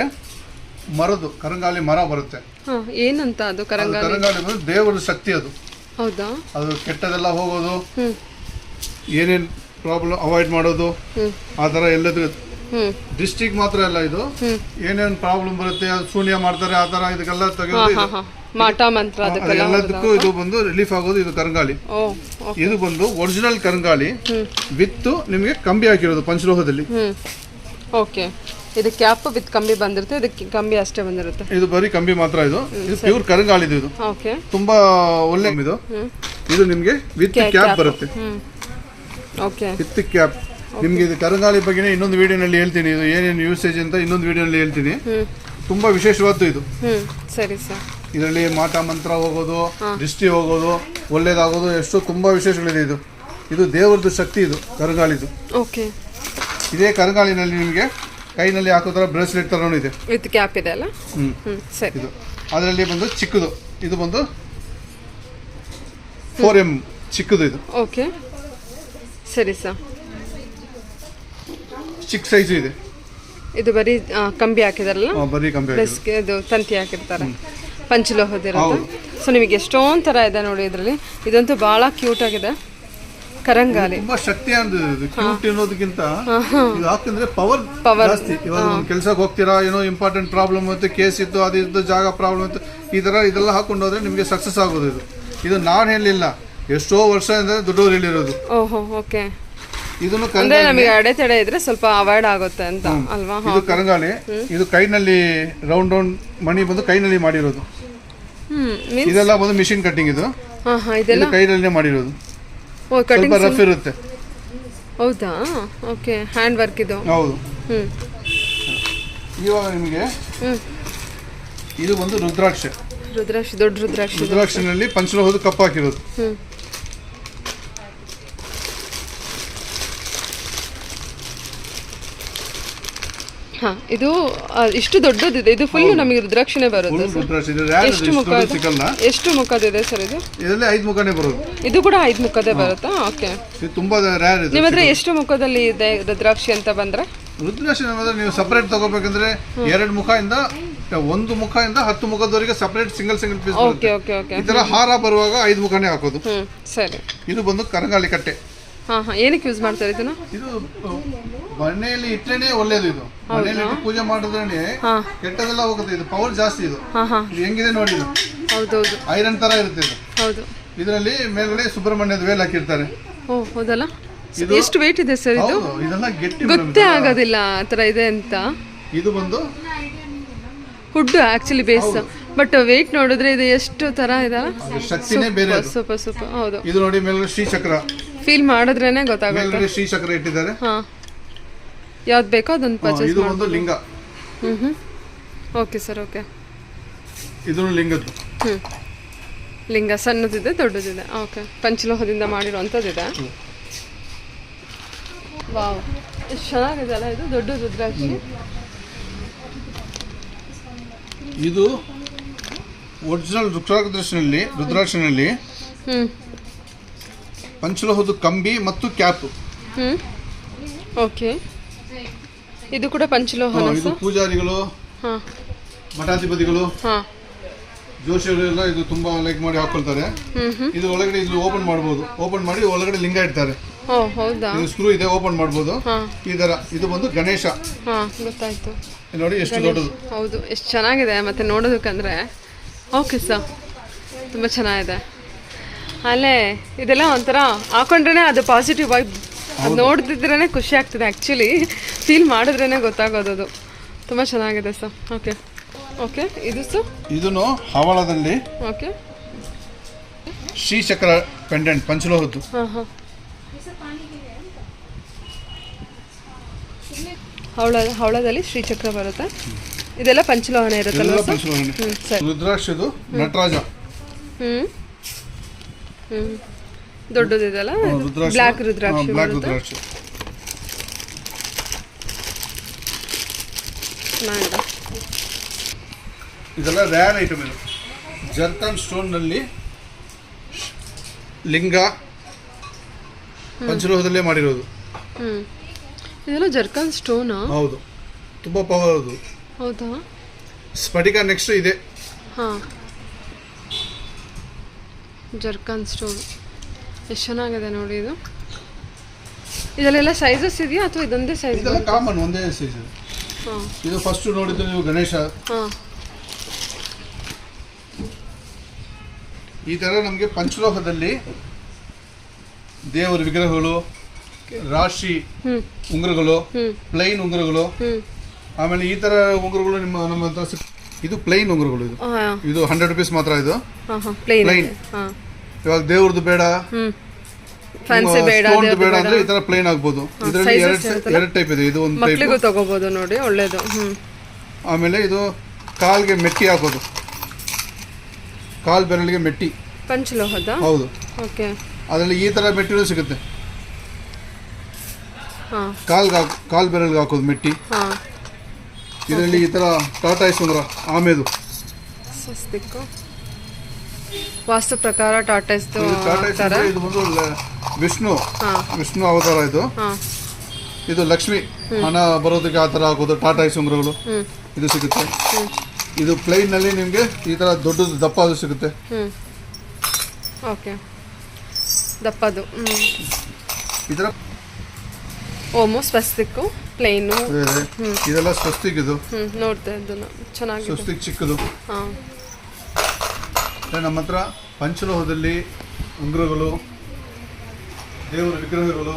ಕರಂಗಾಲಿ ಮರ ಬರುತ್ತೆ. ಏನಂತ ಅದು? ಕರಂಗಾಲಿ ಅಂದ್ರೆ ದೇವರ ಶಕ್ತಿ. ಅದು ಹೌದಾ? ಅದು ಕೆಟ್ಟದೆಲ್ಲ ಹೋಗೋದು, ಏನೇನ್ ಪ್ರಾಬ್ಲಮ್ ಅವಾಯ್ಡ್ ಮಾಡೋದು, ಆ ತರ ಎಲ್ಲದೂ. ಡಿಸ್ಟ್ರಿಕ್ಟ್ ಮಾತ್ರ ಅಲ್ಲ, ಇದು ಏನೇನ್ ಪ್ರಾಬ್ಲಮ್ ಬರುತ್ತೆ, ಶೂನ್ಯ ಮಾಡ್ತಾರೆ, ಆ ತರ ಇದಕ್ಕೆಲ್ಲ ತೆಗೆದು ಮಾಟ ಮಂತ್ರ ಎಲ್ಲದಕ್ಕೂ ಇದು ಬಂದು ರಿಲೀಫ್ ಆಗೋದು. ಇದು ಕರಂಗಾಲಿ. ಇದು ಬಂದು ಒರಿಜಿನಲ್ ಕರಂಗಾಲಿ ವಿತ್ ನಿಮಗೆ ಕಂಬಿ ಹಾಕಿರೋದು ಪಂಚಲೋಹದಲ್ಲಿ. ಓಕೆ. ಇದು ಕ್ಯಾಪ್ ವಿತ್ ಕಂಬಿ ಬಂದಿರುತ್ತೆ, ಇದಕ್ಕೆ ಕಂಬಿ ಅಷ್ಟೇ ಬಂದಿರುತ್ತೆ. ಇದು ಬರೀ ಕಂಬಿ ಮಾತ್ರ. ಇದು ಪ್ಯೂರ್ ಕರಂಗಾಳಿದು. ಇದು ಓಕೆ, ತುಂಬಾ ಒಳ್ಳೆ ಇದು. ಇದು ನಿಮಗೆ ವಿತ್ ಕ್ಯಾಪ್ ಬರುತ್ತೆ. Okay, with cap. ನಿಮ್ಗೆ ಇದು ಕರಂಗಾಳಿ ಬಗ್ಗೆ ಇನ್ನೊಂದು ವಿಡಿಯೋನಲ್ಲಿ ಹೇಳ್ತೀನಿ, ಇದು ಏನೇನು ಯೂಸೇಜ್ ಅಂತ ಇನ್ನೊಂದು ವಿಡಿಯೋನಲ್ಲಿ ಹೇಳ್ತೀನಿ. ತುಂಬಾ ವಿಶೇಷವಾದ್ದು ಇದು. ಸರಿ ಸರ್. ಇದರಲ್ಲಿ ಮಾಟ ಮಂತ್ರ ಹೋಗೋದು, ದೃಷ್ಟಿ ಹೋಗೋದು, ಒಳ್ಳೇದಾಗೋದು, ಎಷ್ಟೋ ತುಂಬಾ ವಿಶೇಷಗಳಿದೆ. ಇದು ಇದು ದೇವರದ್ದು ಶಕ್ತಿ. ಇದು ಕರಂಗಾಳಿದು. ಓಕೆ, ಇದೇ ಕರಂಗಾಳಿನಲ್ಲಿ ನಿಮಗೆ ಕೈನಲ್ಲಿ ಹಾಕೋ ಥರ ಬ್ರೇಸ್ಲೆಟ್ ಥರನೂ ಇದೆ, ವಿತ್ ಕ್ಯಾಪ್ ಇದೆ ಅಲ್ಲ. ಸರಿ. ಇದು ಅದರಲ್ಲಿ ಬಂದು ಚಿಕ್ಕದು, ಇದು ಬಂದು 4M ಚಿಕ್ಕದು. ಇದು ಓಕೆ, ಸರಿ ಸರ್. ಚಿಕ್ಕ ಸೈಜು ಇದೆ. ಇದು ಬರೀ ಕಂಬಿ ಹಾಕಿದಾರಲ್ಲ, ಬರೀ ಕಂಬಿ. ಪ್ಲಸ್ಗೆ ಇದು ತಂತಿ ಹಾಕಿರ್ತಾರೆ, ಪಂಚಲೋಹದಿರುತ್ತೆ. ಸೊ ನಿಮಗೆ ಎಷ್ಟೊಂದು ಥರ ಇದೆ ನೋಡಿ ಇದರಲ್ಲಿ. ಇದಂತೂ ಭಾಳ ಕ್ಯೂಟ್ ಆಗಿದೆ ಕರಂಗಾಲಿ. ತುಂಬಾ ಶಕ್ತಿ ಅಂದ್ರೆ ಕ್ಯೂಟ್ ಅನ್ನೋದಕ್ಕಿಂತ ಇದು ಹಾಕಿದ್ರೆ ಪವರ್ ಜಾಸ್ತಿ. ಇವಾಗ ಒಂದು ಕೆಲ್ಸಕ್ಕೆ ಹೋಗ್ತೀರಾ, ಏನೋ ಇಂಪಾರ್ಟೆಂಟ್ ಪ್ರಾಬ್ಲಮ್ ಇತ್ತು, ಕೇಸ್ ಇತ್ತು, ಅದು ಇದ್ದು ಜಾಗ ಪ್ರಾಬ್ಲಮ್ ಇತ್ತು, ಈ ತರ ಇದೆಲ್ಲ ಹಾಕೊಂಡು ಹೋದ್ರೆ ನಿಮಗೆ ಸಕ್ಸಸ್ ಆಗೋದು. ಇದು ನಾನು ಹೇಳಿಲ್ಲ, ಎಷ್ಟೋ ವರ್ಷದಿಂದ ದೊಡ್ಡವರು ಹೇಳಿರೋದು. ಓಹೋ, ಓಕೆ. ಇದನ್ನು ಅಂದ್ರೆ ನಮಗೆ ಅಡೆತಡೆ ಇದ್ರೆ ಸ್ವಲ್ಪ ಅವಾಯ್ಡ್ ಆಗುತ್ತೆ ಅಂತ ಅಲ್ವಾ. ಇದು ಕರಂಗಾಳಿ. ಇದು ಕೈನಲ್ಲಿ ರೌಂಡ್ ರೌಂಡ್ ಮಣಿ ಬಂದು ಕೈನಲ್ಲಿ ಮಾಡಿರೋದು. ಇದೆಲ್ಲ ಬಂದು ಮಿಷಿನ್ ಕಟ್ಟಿಂಗ್. ಇದು ಇದೆಲ್ಲ ಕೈನಲ್ಲೇ ಮಾಡಿರೋದು. ಸ್ವಲ್ಪ ರಫ್ ಇರುತ್ತೆ. ಹೌದಾ, ಓಕೆ. ಹ್ಯಾಂಡ್ ವರ್ಕ್ ಇದು. ಹೌದು. ಇವಾಗ ನಿಮಗೆ ಇದು ಒಂದು ರುದ್ರಾಕ್ಷ. ದೊಡ್ಡ ರುದ್ರಾಕ್ಷ. ರುದ್ರಾಕ್ಷನಲ್ಲಿ ಪಂಚಲೋಹದ ಕಪ್ಪು ಹಾಕಿರೋದು. ಇದು ಇಷ್ಟು ದೊಡ್ಡದಿದೆ. ಇದು ಫುಲ್ ನಮಗೆ ರುದ್ರಾಕ್ಷನೇ ಬರುತ್ತೆ. ಎಷ್ಟು ಮುಖದಿದೆ ಸರ್ ಇದು? ಇದರಲ್ಲಿ 5 ಮುಖನೇ ಬರೋದು. ಇದು ಕೂಡ 5 ಮುಖದೇ ಬರುತ್ತಾ? ಓಕೆ. ಇದು ತುಂಬಾ ರೇರ್ ಇದೆ. ನಿಮ್ಮ ಹತ್ರ ಎಷ್ಟು ಮುಖದಲ್ಲಿ ಇದೆ ರುದ್ರಾಕ್ಷಿ ಅಂತ ಬಂದ್ರೆ? ರುದ್ರಾಕ್ಷಿ ನೀವು ಸಪರೇಟ್ ತಗೋಬೇಕಂದ್ರೆ 2 ಮುಖದಿಂದ 1 ಮುಖದಿಂದ 10 ಮುಖದವರೆಗೆ separate single piece. Okay, okay, okay. ಈ ತರ ಹಾರ ಬರುವಾಗ 5 ಮುಖನೇ ಹಾಕೋದು. ಸರಿ. ಇದು ಬಂದು ಕರಂಗಾಳಿ ಕಟ್ಟೆ. ಏನಕ್ಕೆ ಯೂಸ್ ಮಾಡ್ತಾರೆ ಇದನ್ನ? ಇದು ಮನೆಯಲ್ಲಿ ಇಟ್ಟರೆ ಒಳ್ಳೇದು. ಇದು ಮನೆಯಲ್ಲಿ ಪೂಜೆ ಮಾಡಿದ್ರೆ ಕೆಟ್ಟದೆಲ್ಲ ಹೋಗುತ್ತೆ. ಇದು ಪವರ್ ಜಾಸ್ತಿ. ಇದು ಹೆಂಗಿದೆ ನೋಡಿ. ಇದು ಹೌದೌದು, ಐರನ್ ತರ ಇರುತ್ತೆ. ಇದು ಹೌದು. ಇದರಲ್ಲಿ ಮೇಲ್ಗಡೆ ಸುಬ್ರಹ್ಮಣ್ಯದ ವೇಲ್ ಹಾಕಿರ್ತಾರೆ. ಓ ಹೌದಲ್ಲ. ಎಷ್ಟು ವೇಟ್ ಇದೆ ಸರ್ ಇದು? ಇದೆಲ್ಲ ಗಟ್ಟಿ, ಗೊತ್ತೇ ಆಗೋದಿಲ್ಲ ಆ ಥರ ಇದೆ ಅಂತ. ಇದು ಬಂದು hood actually base, but weight ನೋಡಿದ್ರೆ ಇದು ಎಷ್ಟು ತರ ಇದೆ. ಶಕ್ತಿನೇ ಬೇರೆ. ಸೂಪರ್. ಹೌದು. ಇದು ನೋಡಿ ಮೇಲ್ಗಡೆ ಶ್ರೀ ಚಕ್ರ ಫೀಲ್ ಮಾಡಿದ್ರೇನೆ ಗೊತ್ತಾಗುತ್ತೆ. ಮೇಲ್ಗಡೆ ಶ್ರೀ ಚಕ್ರ ಇಟ್ಟಿದ್ದಾರೆ. ಯಾವ್ದು ಬೇಕೋ ಅದನ್ನ ಪರ್ಚೇಸ್. ಇದು ಒಂದು ಲಿಂಗ. Okay sir, okay. ಇದು ಲಿಂಗದ್ದು. ಲಿಂಗ ಸಣ್ಣದಿದೆ, ದೊಡ್ಡದಿದೆ. ಓಕೆ. ಪಂಚಲೋಹದಿಂದ ಮಾಡಿರುವಂಥದ್ದಿದೆ. ವಾವ್, ಎಷ್ಟು ಚೆನ್ನಾಗಿದೆ ಅಲ್ಲ ಇದು. ದೊಡ್ಡ ರುದ್ರಾಕ್ಷಿ. ಇದು ಒರಿಜಿನಲ್ ರುದ್ರಾಕ್ಷನಲ್ಲಿ ಪಂಚಲೋಹದ ಕಂಬಿ ಮತ್ತು ಕ್ಯಾಪ್. ಓಕೆ. ಇದು ಕೂಡ ಪಂಚಲೋಹ. ಇದು ಪೂಜಾರಿಗಳು, ಮಠಾಧಿಪತಿಗಳು, ಜೋಶಿಯರೆಲ್ಲ ಇದು ತುಂಬಾ ಲೈಕ್ ಮಾಡಿ ಹಾಕೊಳ್ತಾರೆ. ಇದು ಒಳಗಡೆ ಇದು ಓಪನ್ ಮಾಡಬಹುದು. ಓಪನ್ ಮಾಡಿ ಒಳಗಡೆ ಲಿಂಗ ಇಡ್ತಾರೆ. ಹೌದಾ? ಇದು ಸ್ಕ್ರೂ ಇದೆ, ಓಪನ್ ಮಾಡಬಹುದು ಈ ತರ. ಇದು ಬಂದು ಗಣೇಶ. ಗೊತ್ತಾಯ್ತು ನೋಡಿ ಎಷ್ಟು ದೊಡ್ಡದು. ಹೌದು, ಎಷ್ಟು ಚೆನ್ನಾಗಿದೆ ಮತ್ತೆ ನೋಡೋದಕ್ಕಂದ್ರೆ. ಓಕೆ ಸರ್, ತುಂಬ ಚೆನ್ನಾಗಿದೆ. ಅಲ್ಲೇ ಇದೆಲ್ಲ ಒಂಥರ ಹಾಕೊಂಡ್ರೆ ಅದು ಪಾಸಿಟಿವ್ ವೈಬ್. ಅದು ನೋಡ್ತಿದ್ರೇ ಖುಷಿ ಆಗ್ತದೆ. ಆ್ಯಕ್ಚುಲಿ ಫೀಲ್ ಮಾಡಿದ್ರೇ ಗೊತ್ತಾಗೋದು. ತುಂಬ ಚೆನ್ನಾಗಿದೆ ಸರ್. Okay, okay. ಇದು ಸರ್ ಇದನ್ನು ಹವಳದಲ್ಲಿ ಓಕೆ ಶ್ರೀ ಚಕ್ರ ಪೆಂಡೆಂಟ್ ಪಂಚಲೋಹದ್ದು. ಹವಳದಲ್ಲಿ ಶ್ರೀಚಕ್ರ ಬರುತ್ತೆ. ಇದೆಲ್ಲ ಪಂಚಲೋಹನೆ ಇರುತ್ತಲ್ಲ ಸರ್? ರುದ್ರಾಕ್ಷದು ನಟರಾಜ. ದೊಡ್ಡದಿದೆಲ್ಲ ಬ್ಲ್ಯಾಕ್ ರುದ್ರಾಕ್ಷಿ. ಚೆನ್ನಾಗಿದೆ. ಇದೆಲ್ಲ ರೇರ್ ಐಟಮ್. ಇದು ಜರ್ಕಾನ್ ಸ್ಟೋನ್ ನಲ್ಲಿ ಲಿಂಗ ಪಂಚಲೋಹದಲ್ಲೇ ಮಾಡಿರೋದು. ಇದೆಲ್ಲ ಜರ್ಕಾನ್ ಸ್ಟೋನ್. ಹೌದು, ತುಂಬಾ ಪವರ್ ಅದು. ಹೌದಾ? ಸ್ಫಟಿಕ ನೆಕ್ಸ್ಟ್ ಇದೆ. ಜರ್ಕಾನ್ ಸ್ಟೋನ್ ಎಷ್ಟು ಚೆನ್ನಾಗಿದೆ ನೋಡಿ. ಇದು ಇದರಲ್ಲೆಲ್ಲ ಸೈಜಸ್ ಇದೆಯಾ ಅಥವಾ ಇದೊಂದೇ ಸೈಜ್? ಇದೆಲ್ಲ ಕಾಮನ್, ಒಂದೇ ಸೈಜ್. ಇದು ಫಸ್ಟ್ ನೋಡಿದ್ದು ನೀವು ಗಣೇಶ. ಈ ತರ ನಮಗೆ ಪಂಚಲೋಹದಲ್ಲಿ ದೇವರ ವಿಗ್ರಹಗಳು, ರಾಶಿ ಉಂಗುರಗಳು, ಪ್ಲೈನ್ ಉಂಗುರಗಳು, ಆಮೇಲೆ ಈ ತರ ಉಂಗುರಗಳು ನಮ್ಮ ಹತ್ರ ಇದು ಪ್ಲೈನ್ ಉಂಗುರಗಳು. ಇದು 100 rupees ಮಾತ್ರ. ಇದು ಪ್ಲೈನ್. ಇವಾಗ ದೇವ್ರದ್ದು ಬೇಡ, ಫ್ಯಾನ್ಸಿ ಬೇಡ ಅಂದ್ರೆ ಈ ತರ ಪ್ಲೈನ್ ಆಗ್ಬೋದು. ಇದರಲ್ಲಿ ಎರಡು ಟೈಪ್ ಇದೆ. ಇದು ಒಂದು ಮಕ್ಕಳಿಗೂ ತಗೋಬಹುದು ನೋಡಿ, ಒಳ್ಳೇದು. ಆಮೇಲೆ ಇದು ಕಾಲ್ಗೆ ಮೆಟ್ಟಿ ಹಾಕೋದು, ಕಾಲ್ ಬೆರಳಿಗೆ ಮೆಟ್ಟಿ. ಪಂಚಲೋಹದ? ಹೌದು. ಓಕೆ. ಅದರಲ್ಲಿ ಈ ತರ ಮೆಟ್ಟಿನೂ ಸಿಗುತ್ತೆ. ಕಾಲ್ ಬೆರಳಿಗೆ ಹಾಕೋದು ಮೆಟ್ಟಿ. ಇದರಲ್ಲಿ ಈ ತರ ಟಾಟಾಯ್ಸ್ ಉಂಗುರ, ಆಮೇದು ಸ್ವಸ್ತಿಕ್ ವಾಸ್ತು ಪ್ರಕಾರ ಟಾಟಾಯ್ಸ್. ಇದು ಒಂದು ವಿಷ್ಣು ಅವತಾರ. ಇದು ಲಕ್ಷ್ಮಿ ಹಣ ಬರೋದಕ್ಕೆ ಆ ತರ ಹಾಕೋದು ಟಾಟಾಯ್ಸ್ ಉಂಗುರಗಳು. ಇದು ಸಿಗುತ್ತೆ. ಇದು ಪ್ಲೈನ್ ನಲ್ಲಿ ನಿಮ್ಗೆ ಈ ತರ ದೊಡ್ಡದು ದಪ್ಪ ಅದು ಸಿಗುತ್ತೆ. ಓಕೆ, ದಪ್ಪದು. ಈ ತರ ಓಮೋ ಸ್ವಸ್ತಿಕ್ ಪ್ಲೈನ್. ಇದೆಲ್ಲ ಸ್ವಸ್ತಿಕ್. ಇದು ನೋಡ್ತಾ ಇದ್ದಲ್ಲ, ಚೆನ್ನಾಗಿ ಸ್ವಸ್ತಿಕ್ ಚಿಕ್ಕದು. ನಮ್ಮ ಹತ್ರ ಪಂಚಲೋಹದಲ್ಲಿ ಉಂಗುರಗಳು, ದೇವರ ವಿಗ್ರಹಗಳು,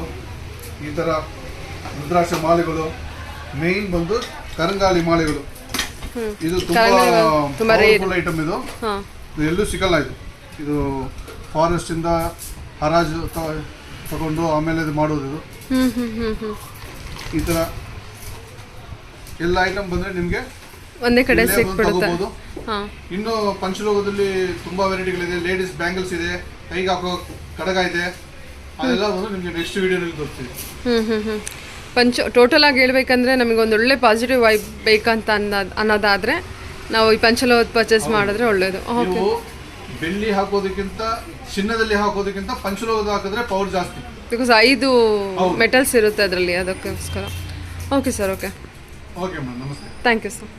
ಈ ತರ ರುದ್ರಾಕ್ಷ ಮಾಲೆಗಳು, ಮೇನ್ ಬಂದು ಕರಂಗಾಲಿ ಮಾಲೆಗಳು. ಇದು ತುಂಬಾ ಪವರ್ಫುಲ್ ಐಟಮ್. ಇದು ಎಲ್ಲೂ ಸಿಗಲ್ಲ. ಇದು ಫಾರೆಸ್ಟ್ ಇಂದ ಹರಾಜು ತಗೊಂಡು ಆಮೇಲೆ ಇದು ಮಾಡೋದು. ಇದು ಈ ತರ ಎಲ್ಲ ಐಟಮ್ ಬಂದ್ರೆ ನಿಮ್ಗೆ ಒಂದೇ ಕಡೆ ಸಿಕ್ಬಿಡುತ್ತೆ. ಇನ್ನು ಪಂಚಲೋಹದಲ್ಲಿ ತುಂಬಾ ವೆರೈಟಿಗಳಿದೆ. ಲೇಡೀಸ್ ಬ್ಯಾಂಗಲ್ಸ್ ಇದೆ, ಕೈಗೆ ಹಾಕೋ ಕಡಗ ಇದೆ. ಅದೆಲ್ಲ ಬಂದು ನಿಮ್ಗೆ ನೆಕ್ಸ್ಟ್ ವಿಡಿಯೋನಲ್ಲಿ ತೋರಿಸ್ತೀವಿ. ಟೋಟಲ್ ಆಗಿ ಹೇಳ್ಬೇಕಂದ್ರೆ ನಮಗೆ ಒಂದು ಒಳ್ಳೆ ಪಾಸಿಟಿವ್ ವೈಬ್ ಬೇಕಂತ ಅನ್ನೋದಾದ್ರೆ ನಾವು ಈ ಪಂಚಲೋಹದ ಪರ್ಚೇಸ್ ಮಾಡಿದ್ರೆ ಒಳ್ಳೇದು. ನೀವು ಬೆಳ್ಳಿ ಹಾಕೋದಕ್ಕಿಂತ ಚಿನ್ನದಲ್ಲಿ ಹಾಕೋದಕ್ಕಿಂತ ಪಂಚಲೋಹದ ಹಾಕಿದ್ರೆ ಪವರ್ ಜಾಸ್ತಿ. ಬಿಕಾಸ್ 5 ಮೆಟಲ್ಸ್ ಇರುತ್ತೆ ಅದರಲ್ಲಿ, ಅದಕ್ಕೋಸ್ಕರ. Okay sir. ಓಕೆ ಮೇಡಮ್, ನಮಸ್ತೆ. Thank you sir.